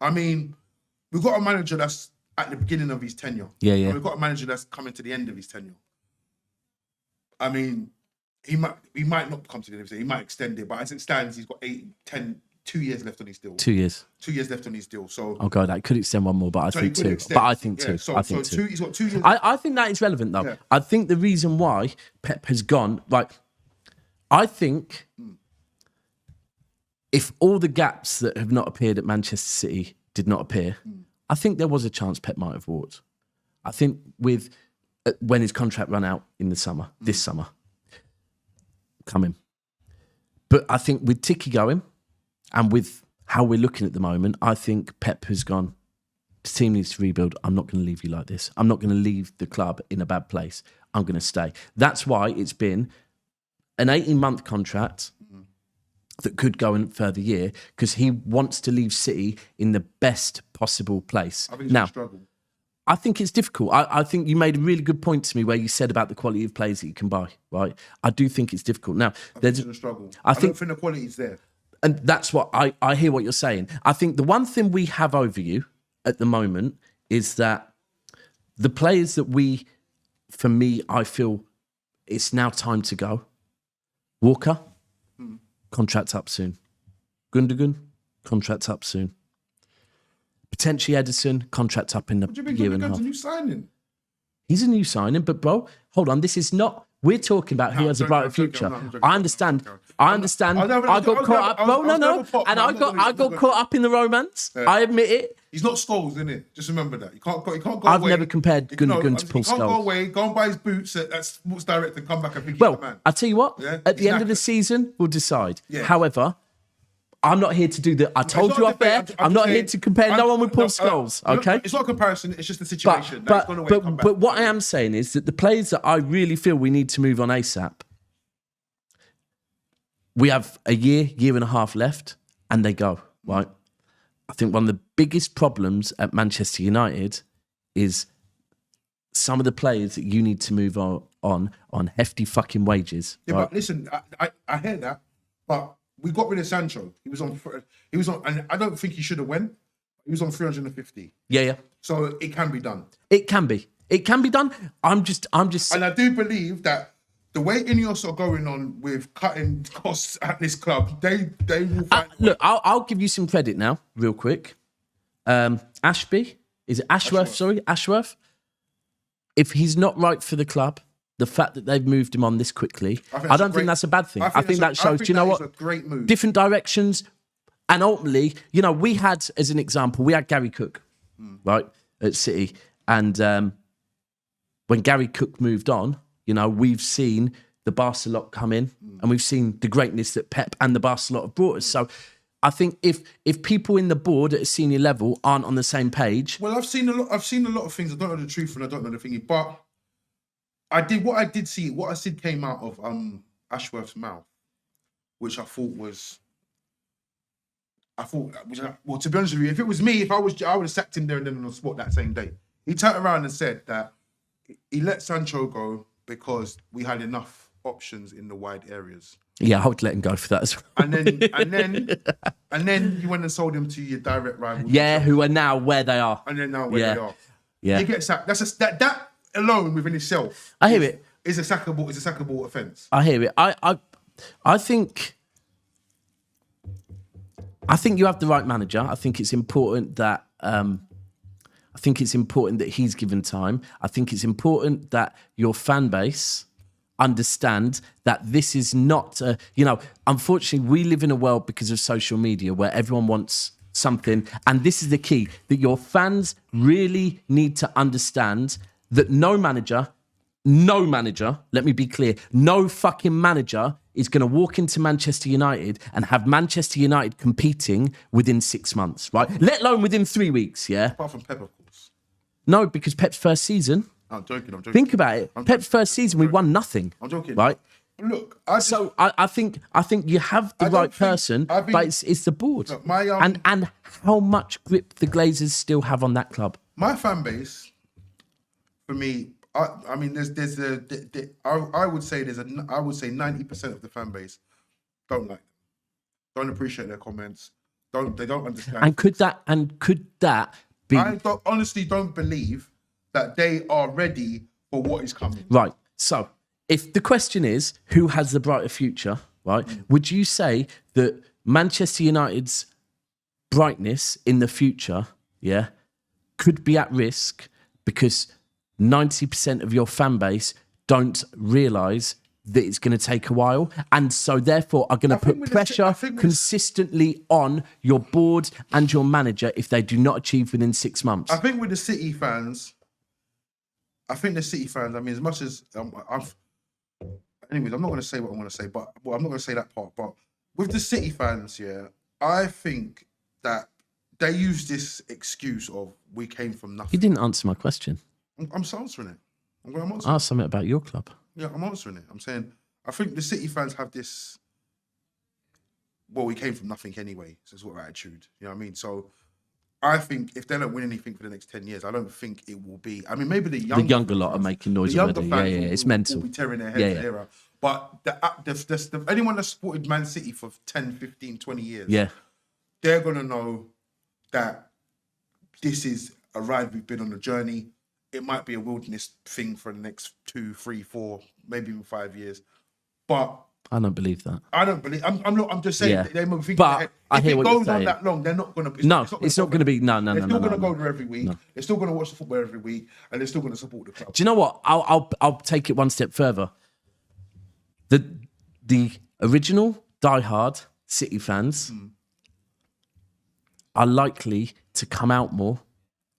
we've got a manager that's at the beginning of his tenure. Yeah. And we've got a manager that's coming to the end of his tenure. He might not come to the end of his tenure. He might extend it. But as it stands, he's got 2 years left on his deal. 2 years. 2 years left on his deal. So Oh god, that could extend one more, but I So think he could 2. extend. But I think Yeah, 2. so- I think so 2. he's got 2 years. I think that is relevant though. Yeah. I think the reason why Pep has gone, I think if all the gaps that have not appeared at Manchester City did not appear, I think there was a chance Pep might have walked. I think with when his contract ran out in the summer, this summer, coming. But I think with Tiki going and with how we're looking at the moment, I think Pep has gone, the team needs to rebuild. I'm not going to leave you like this. I'm not going to leave the club in a bad place. I'm going to stay. That's why it's been an 18-month contract that could go in further year because he wants to leave City in the best possible place. I think he's Now, going to struggle. I think it's difficult. I think you made a really good point to me where you said about the quality of players that you can buy, right? I do think it's difficult. Now, I think there's he's going to struggle. I I think- don't think the quality's there. and that's what I hear what you're saying. I think the one thing we have over you at the moment is that the players that for me, I feel it's now time to go. Walker, contract up soon. Gundogan, contract up soon. Potentially Edison, contract up in a What do you mean year and a Gundogan's half. a new signing? He's a new signing, but bro, hold on. This is not. We're talking about who No, has a I'm brighter joking, future. I'm joking, I I'm understand. joking. I understand. I was never- I got I was caught never- up. I was- No, I was no, never pop, and no, I I'm not got doing it, I I'm got not caught up in the romance. I admit it. He's not Scholes, isn't it? Just remember that. You can't go I've away. never compared Gundogan to Paul He can't Scholes. go away, go and buy his boots at Sports Direct and come back and think he's the Well, man. I tell you what. Yeah, At the he's end of the knackered. season, we'll decide. Yeah. However, I'm not here to do the. I told It's you not a up there. debate, I'm just not here saying- to compare no one with Paul Scholes. no, Okay. it's not a comparison. It's just a situation. But He's gone away and come back. what I am saying is that the players that I really feel we need to move on ASAP. We have a year and a half left, and they go, right? I think one of the biggest problems at Manchester United is some of the players that you need to move on hefty fucking wages. Yeah, right? but listen, I hear that, but we got rid of Sancho. He was on, and I don't think he should have went. He was on 350. Yeah. So it can be done. It can be done. I'm just. And I do believe that the way Ineos are going on with cutting costs at this club, they will find. Look, I'll give you some credit now, real quick. Ashby, is it Ashworth? Sorry, Ashworth. If he's not right for the club, the fact that they've moved him on this quickly, I don't think that's a bad thing. I think that shows. Do you know what? A great move. Different directions, and ultimately, you know, we had, as an example, we had Gary Cook, right, at City, and when Gary Cook moved on, you know, we've seen the Barcelona come in, and we've seen the greatness that Pep and the Barcelona have brought us. So I think if people in the board at a senior level aren't on the same page, well, I've seen a lot of things. I don't know the truth and I don't know the thingy, but what I did came out of Ashworth's mouth, which I thought, well, to be honest with you, if it was me, I would have sacked him there and then on the spot that same day. He turned around and said that he let Sancho go because we had enough options in the wide areas. yeah, I would let him go for that as well. And then you went and sold him to your direct rivals. Yeah, who are now where they are. And then now where they are. Yeah. He gets sacked. That alone within itself. I hear it. Is a sackable offence. I hear it. I think you have the right manager. I think it's important that he's given time. I think it's important that your fan base understand that this is not, unfortunately, we live in a world because of social media where everyone wants something. And this is the key, that your fans really need to understand that no manager, let me be clear, no fucking manager is going to walk into Manchester United and have Manchester United competing within 6 months, right? Let alone within 3 weeks, yeah? Apart from Pep, of course. No, because Pep's first season... I'm joking. Think about it. Pep's first season, we won nothing. I'm joking. Right? Look, I think you have the right person, but it's the board. Look, and how much grip the Glazers still have on that club. My fan base, for me, I mean, I would say 90% of the fan base don't like them, don't appreciate their comments, they don't understand. And could that be? I honestly don't believe that they are ready for what is coming. Right. So, if the question is who has the brighter future, right? Would you say that Manchester United's brightness in the future, could be at risk because 90% of your fan base don't realise that it's going to take a while, and so therefore are going to put pressure consistently on your board and your manager if they do not achieve within 6 months? I think with the City fans, I mean, as much as anyways, I'm not going to say what I want to say, but I'm not going to say that part. But with the City fans, I think that they use this excuse of we came from nothing. You didn't answer my question. I'm answering it. I'm going to answer. Ask something about your club. Yeah, I'm answering it. I'm saying I think the City fans have this. Well, we came from nothing anyway. So it's what attitude. You know what I mean? So I think if they don't win anything for the next 10 years, I don't think it will be. I mean, maybe the younger lot are making noise already. Yeah, it's mental. Will be tearing their heads era. But anyone that supported Man City for 10, 15, 20 years, they're going to know that this is a ride we've been on a journey. It might be a wilderness thing for the next 2, 3, 4, maybe even 5 years. But I don't believe that. I don't believe. I'm just saying. They might think. But I hear what you're saying. If it goes on that long, they're not going to. It's not going to be. No. They're still going to go there every week. No. They're still going to watch the football every week, and they're still going to support the club. Do you know what? I'll take it one step further. The original diehard City fans are likely to come out more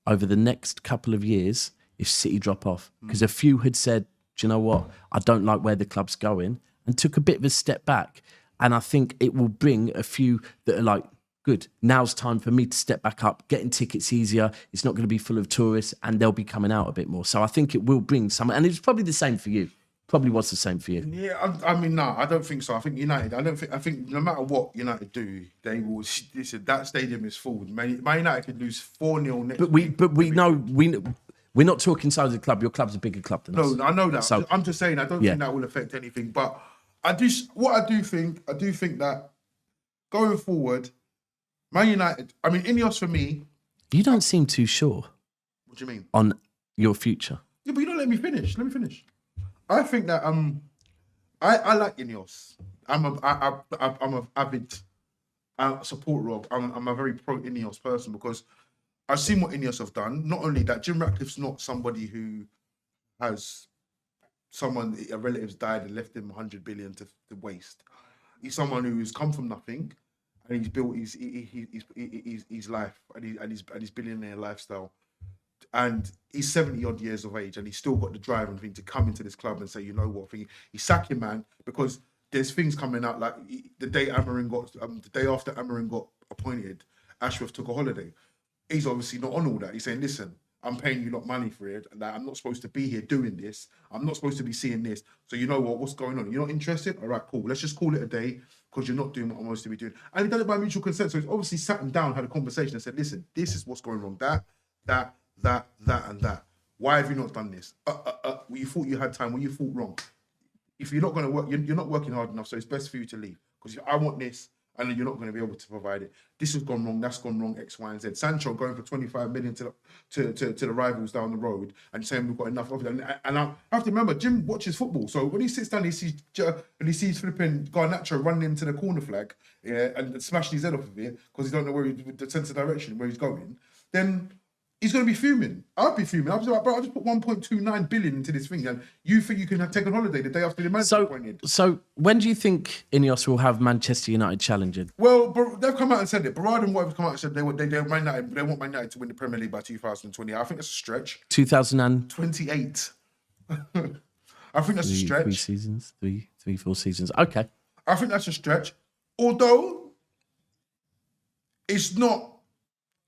over the next couple of years if City drop off, because a few had said, do you know what? I don't like where the club's going, and took a bit of a step back. And I think it will bring a few that are like, good, now's time for me to step back up, getting tickets easier. It's not going to be full of tourists, and they'll be coming out a bit more. So I think it will bring some, and it's probably the same for you. Probably was the same for you. Yeah, I mean, no, I don't think so. I think United, I think no matter what United do, they will, listen, that stadium is full. Man United could lose 4-0 next But we know, We're not talking size of the club. Your club's a bigger club than us. No, I know that. So- I'm just saying I don't think that will affect anything. But I do think that going forward, Man United, I mean, Ineos for me. You don't seem too sure. What do you mean? On your future. Yeah, but you don't let me finish. Let me finish. I think that I like Ineos. I'm a avid supporter of. I'm a very pro Ineos person because I've seen what Ineos have done. Not only that, Jim Ratcliffe's not somebody who has a relative's died and left him 100 billion to waste. He's someone who's come from nothing and he's built his life and his billionaire lifestyle. And he's 70 odd years of age and he's still got the drive and thing to come into this club and say, you know what, he's sacking, man, because there's things coming out like the day after Amarin got appointed, Ashworth took a holiday. He's obviously not on all that. He's saying, listen, I'm paying you lot money for it. And I'm not supposed to be here doing this. I'm not supposed to be seeing this. So you know what's going on? You're not interested? All right, cool. Let's just call it a day because you're not doing what I'm supposed to be doing. And he done it by mutual consent. So he's obviously sat them down, had a conversation and said, listen, this is what's going wrong. That, and that. Why have you not done this? Well, you thought you had time. Well, you thought wrong. If you're not going to work, you're not working hard enough. So it's best for you to leave because I want this. And then you're not going to be able to provide it. This has gone wrong. That's gone wrong. X, Y, and Z. Sancho going for 25 million to the rivals down the road and saying we've got enough of it. And I have to remember, Jim watches football. So when he sits down, he sees flipping Garnacho running into the corner flag, and smashing his head off of it because he don't know the sense of direction where he's going. Then he's going to be fuming. I'd be fuming. I'd be like, bro, I just put 1.29 billion into this thing, and you think you can take a holiday the day after the manager appointed. So when do you think Ineos will have Manchester United challenging? Well, they've come out and said it. Barad and White have come out and said they want Man United to win the Premier League by 2020. I think that's a stretch. 2028. I think that's a stretch. 3 seasons, 4 seasons. Okay. I think that's a stretch. Although it's not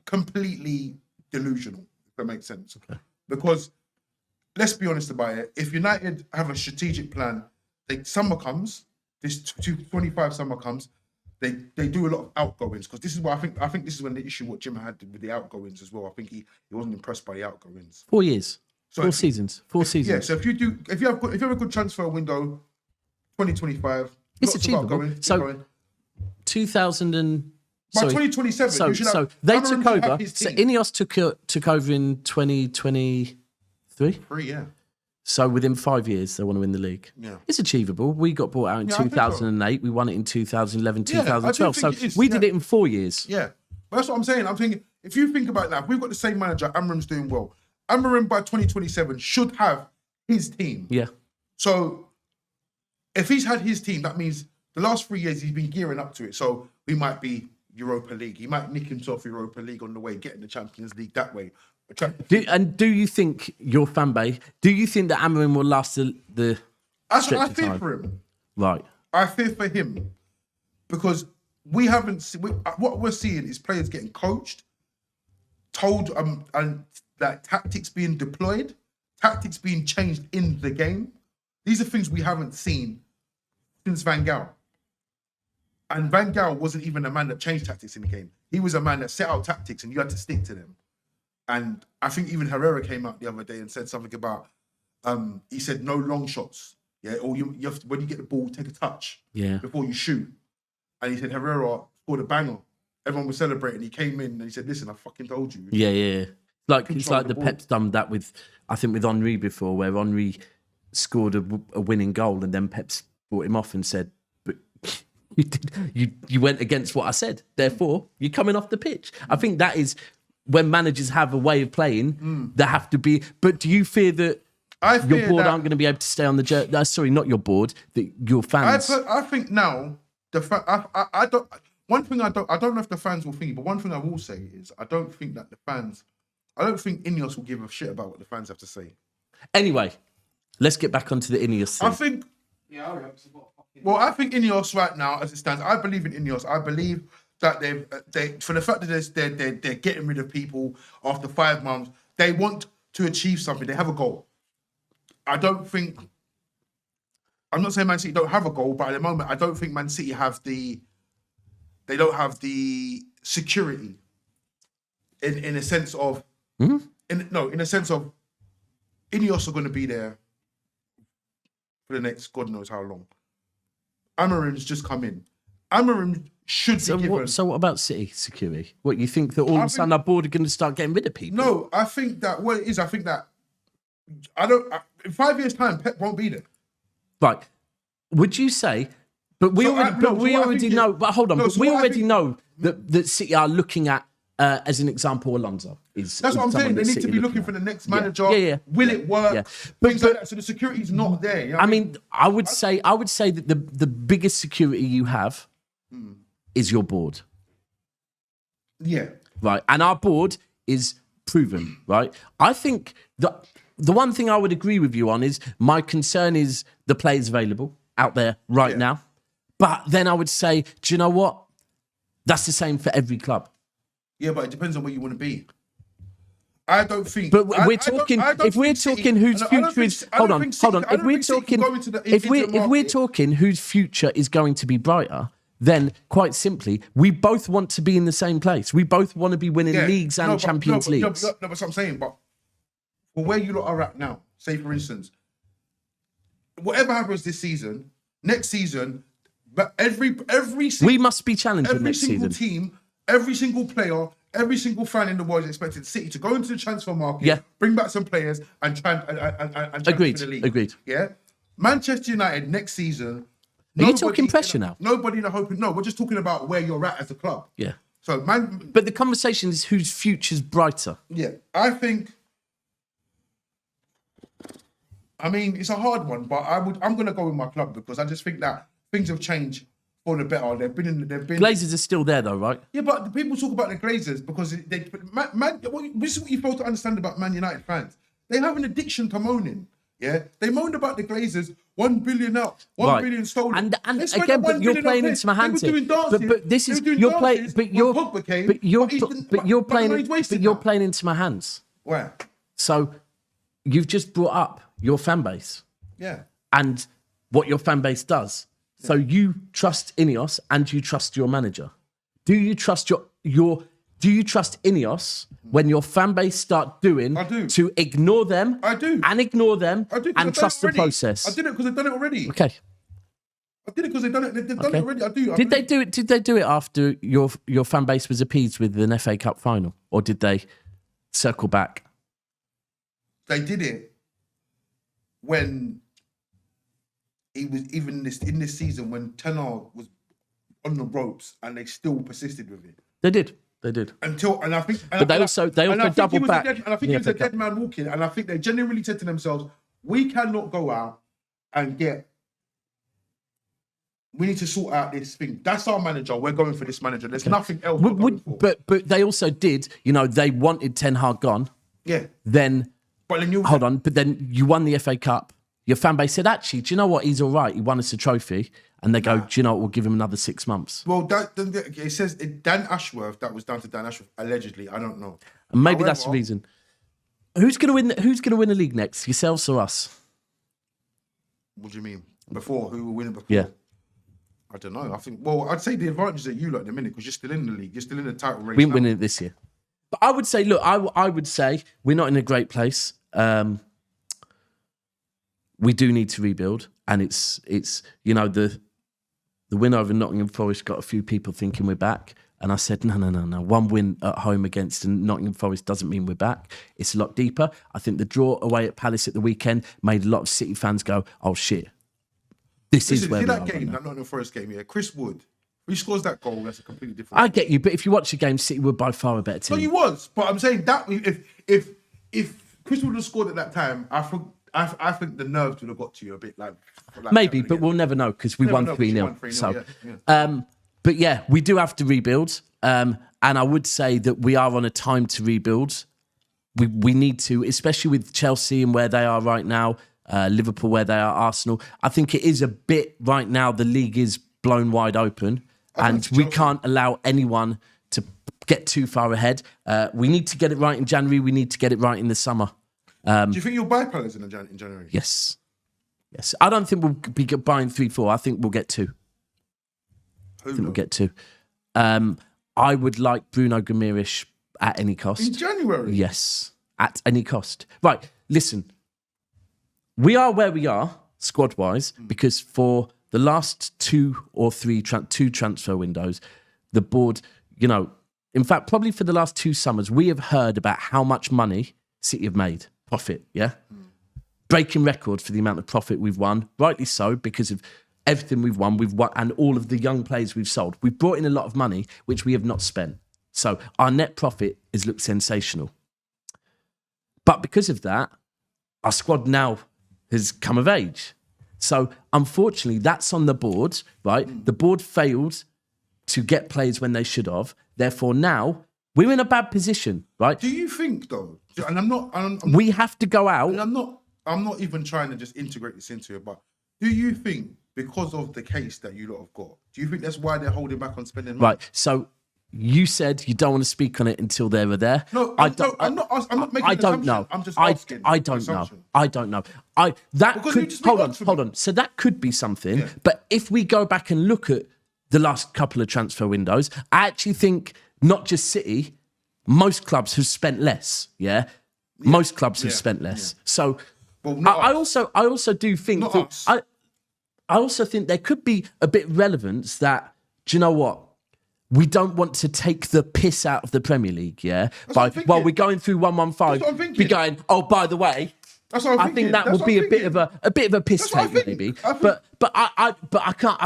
completely delusional, if that makes sense. Okay. Because let's be honest about it. If United have a strategic plan, summer comes, this 25 summer comes, they do a lot of outgoings because this is what I think this is when the issue what Jim had with the outgoings as well. I think he wasn't impressed by the outgoings. 4 years. So 4 seasons. 4 seasons. Yeah, so if you have a good transfer window, 2025, it's achievable. So 2000 and by 2027, so they took over. So Ineos took over in 2023. 3, yeah. So within 5 years, they want to win the league. Yeah, it's achievable. We got bought out in 2008. We won it in 2011, 2012. So we did it in 4 years. Yeah, but that's what I'm saying. I'm thinking if you think about it now, if we've got the same manager, Amarim's doing well. Amarim by 2027 should have his team. Yeah. So if he's had his team, that means the last 3 years he's been gearing up to it. So we might be Europa League. He might nick himself Europa League on the way, getting the Champions League that way. Do you think your fan base? Do you think that Amarim will last the? That's what I fear for him. Right. I fear for him because we haven't. What we're seeing is players getting coached, told, and that tactics being deployed, tactics being changed in the game. These are things we haven't seen since Van Gaal. And Van Gaal wasn't even a man that changed tactics in the game. He was a man that set out tactics and you had to stick to them. And I think even Herrera came out the other day and said something about, he said no long shots. Yeah, or you have to, when you get the ball, take a touch before you shoot. And he said Herrera scored a banger. Everyone was celebrating. He came in and he said, listen, I fucking told you. Yeah. It's like the Pep's done that with Henry before, where Henry scored a winning goal and then Pep's brought him off and said, but you went against what I said. Therefore, you're coming off the pitch. I think that is when managers have a way of playing, they have to be. But do you fear that your board aren't going to be able to stay on the journey? Sorry, not your board. Your fans. I think now I don't. One thing I don't know if the fans will think, but one thing I will say is I don't think Ineos will give a shit about what the fans have to say. Anyway, let's get back onto the Ineos thing. I think. Well, I think Ineos right now, as it stands, I believe in Ineos. I believe that they for the fact that they're getting rid of people after 5 months, they want to achieve something. They have a goal. I'm not saying Man City don't have a goal, but at the moment, I don't think Man City they don't have the security in a sense of in a sense of Ineos are going to be there for the next God knows how long. Amarim's just come in. Amarim should be given... So what about City security? What, you think that all of a sudden our board are going to start getting rid of people? No, I think that what it is, I think that in 5 years' time, Pep won't be there. Right. Would you say... But we already know... But hold on. We already know that City are looking at, as an example, Alonso. That's what I'm saying. They need to be looking for the next manager. Will it work? Yeah. Things like that. So the security's not there. You know I mean, I would say that the biggest security you have is your board. Yeah. Right. And our board is proven, right? I think the one thing I would agree with you on is my concern is the players available out there right now. But then I would say, do you know what? That's the same for every club. Yeah, but it depends on where you want to be. I don't think. But we're talking. If we're talking whose future is, hold on. If we're talking whose future is going to be brighter, then quite simply, we both want to be in the same place. We both want to be winning leagues and Champions Leagues. No, that's what I'm saying. But for where you lot are at now, say for instance, whatever happens this season, next season, but we must be challenging every next single season. Team, every single player, every single fan in the world is expecting City to go into the transfer market, bring back some players, and try and agreed. the league. Agreed. Yeah, Manchester United next season. Are you talking pressure now? Nobody in hoping. No, we're just talking about where you're at as a club. Yeah. So but the conversation is whose future's brighter. Yeah, I think. I mean, it's a hard one, but I'm going to go with my club because I just think that things have changed for the better. They've been. Glazers are still there, though, right? Yeah, but the people talk about the Glazers because this is what you fail to understand about Man United fans. They have an addiction to moaning. Yeah, they moaned about the Glazers. 1 billion out, 1 billion stolen. And again, but you're playing into my hands here. But this is you're playing. But you're playing into my hands. Where? So you've just brought up your fan base. Yeah. And what your fan base does. So you trust Ineos and you trust your manager. Do you trust do you trust Ineos when your fan base start doing to ignore them? I do. And ignore them and trust the process. I did it because they've done it already. Okay. I did it because they've done it. They've done it already. I do. Did they do it after your fan base was appeased with an FA Cup final? Or did they circle back? They did it when he was even in this season when Ten Hag was on the ropes and they still persisted with it. They did. And I think, but they also doubled back. And I think he was a dead man walking. And I think they genuinely said to themselves, "We cannot go out and get. We need to sort out this thing. That's our manager. We're going for this manager. There's nothing else." But they also did. They wanted Ten Hag gone. Yeah. Then you won the FA Cup. Your fan base said, "Actually, do you know what? He's all right. He won us a trophy." And they go, "Do you know what? We'll give him another 6 months." Well, it says Dan Ashworth. That was down to Dan Ashworth, allegedly. I don't know. And maybe that's the reason. Who's going to win the league next? Yourselves or us? What do you mean? Before who will win it before? Yeah. I don't know. I think. Well, I'd say the advantage that you lot at the minute because you're still in the league. You're still in the title race. We ain't winning it this year. But I would say, look, I would say we're not in a great place. We do need to rebuild, and it's the win over Nottingham Forest got a few people thinking we're back. And I said, no. One win at home against Nottingham Forest doesn't mean we're back. It's a lot deeper. I think the draw away at Palace at the weekend made a lot of City fans go, "Oh, shit. This is where we are." That Nottingham Forest game, Chris Wood, who scores that goal, that's a completely different I get you, but if you watch the game, City were by far a better team. No, he was. But I'm saying that if Chris Wood had scored at that time, I think the nerves would have got to you a bit like maybe, but we'll never know because we won 3-0. So, but yeah, we do have to rebuild. And I would say that we are on a time to rebuild. We need to, especially with Chelsea and where they are right now, Liverpool where they are, Arsenal. I think it is a bit right now. The league is blown wide open, and we can't allow anyone to get too far ahead. We need to get it right in January. We need to get it right in the summer. Do you think you'll buy players in January? Yes. I don't think we'll be buying 3-4. I think we'll get 2. We'll get 2. I would like Bruno Gomes at any cost. In January? Yes, at any cost. Right, listen. we are where we are squad-wise because for the last two or three two transfer windows, the board, in fact, probably for the last 2 summers, we have heard about how much money City have made, profit, yeah? Breaking record for the amount of profit we've won, rightly so, because of everything we've won, and all of the young players we've sold. We've brought in a lot of money, which we have not spent. So our net profit has looked sensational. But because of that, our squad now has come of age. So unfortunately, that's on the board, right? The board failed to get players when they should have. Therefore, now we're in a bad position, right? Do you think though? And we have to go out. I'm not even trying to just integrate this into it, but do you think because of the case that you lot have got, do you think that's why they're holding back on spending money? Right. So you said you don't want to speak on it until they were there. No, I'm not making an assumption. Know. I'm just asking. I don't know. I don't know. Hold on. So that could be something. Yeah. But if we go back and look at the last couple of transfer windows, I actually think not just City, most clubs have spent less. Yeah. Most clubs have spent less. So I also do think I also think there could be a bit of relevance that, do you know what? We don't want to take the piss out of the Premier League, yeah? While we're going through 115, be going, oh, by the way, I think that would be a bit of a piss take, maybe. But I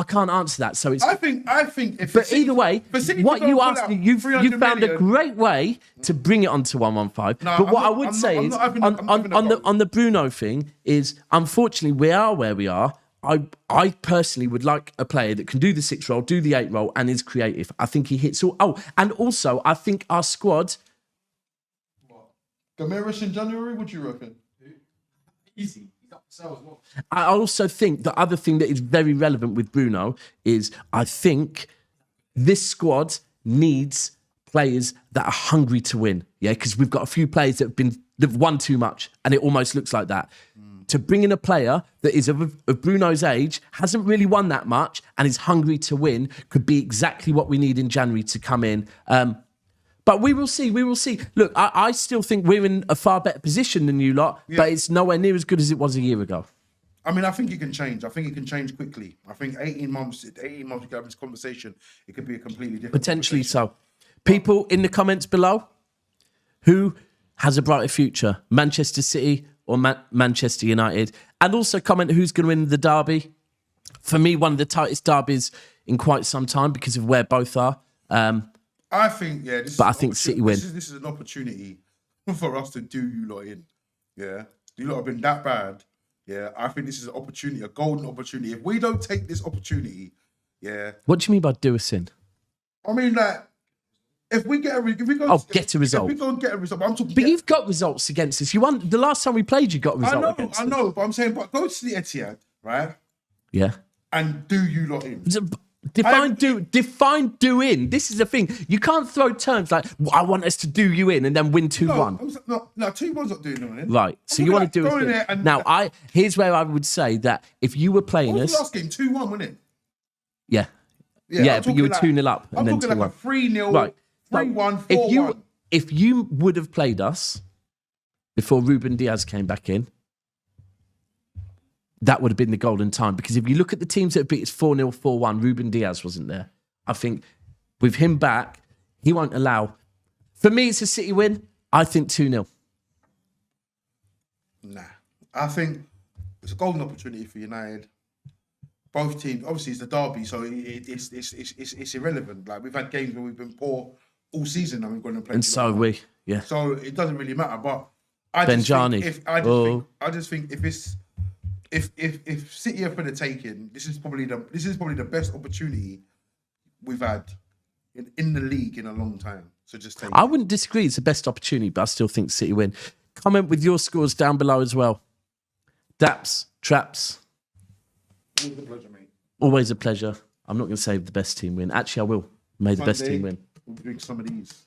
can't answer that. So it's. I think if. But either way, what you asked me, you found a great way to bring it onto 115. No, but what I would say is on the Bruno thing is, unfortunately, we are where we are. I personally would like a player that can do the 6 role, do the 8 role, and is creative. I think he hits all. Oh, and also I think our squad. What? Gamaris in January? What do you reckon? Easy. He's up for sale as well. I also think the other thing that is very relevant with Bruno is I think this squad needs players that are hungry to win. Yeah, because we've got a few players that have won too much, and it almost looks like that. To bring in a player that is of Bruno's age, hasn't really won that much, and is hungry to win, could be exactly what we need in January to come in. But we will see. We will see. Look, I still think we're in a far better position than you lot, but it's nowhere near as good as it was a year ago. I mean, I think it can change. I think it can change quickly. I think 18 months we can have this conversation, it could be a completely different Potentially so. People in the comments below, who has a brighter future? Manchester City or Manchester United? And also comment who's going to win the derby. For me, one of the tightest derbies in quite some time because of where both are. I think, I think City win. This is an opportunity for us to do you lot in. Yeah. You lot have been that bad. Yeah. I think this is an opportunity, a golden opportunity. If we don't take this opportunity, What do you mean by do us in? I mean, like, if we get a result. If we go and get a result, I'm talking. But you've got results against us. You won the last time we played. You got a result against us. I know, but I'm saying, but go to the Etihad, right? Yeah. And do you lot in? Define do in. This is the thing. You can't throw terms like I want us to do you in and then win 2-1. No, 2-1's not doing no in. Right. So you want to do it. Now, here's where I would say that if you were playing us, last game 2-1, wasn't it? Yeah, but you were 2-0 up and then 2-1. Like a 3-0. Right. 3-1, 4-1. If you would have played us before Ruben Diaz came back in, that would have been the golden time. Because if you look at the teams that beat us 4-0, 4-1, Ruben Diaz wasn't there. I think with him back, he won't allow. For me, it's a City win. I think 2-0. Nah. I think it's a golden opportunity for United. Both teams, obviously, it's the derby, so it's irrelevant. Like, we've had games where we've been poor all season and we've gone and played. And so have we, yeah. So it doesn't really matter. But I just think if City are for the taking, this is probably the best opportunity we've had in the league in a long time. So just take it. I wouldn't disagree. It's the best opportunity, but I still think City win. Comment with your scores down below as well. DAPS, Traps. Always a pleasure, mate. Always a pleasure. I'm not going to say the best team win. Actually, I will. May the best team win. We'll drink some of these.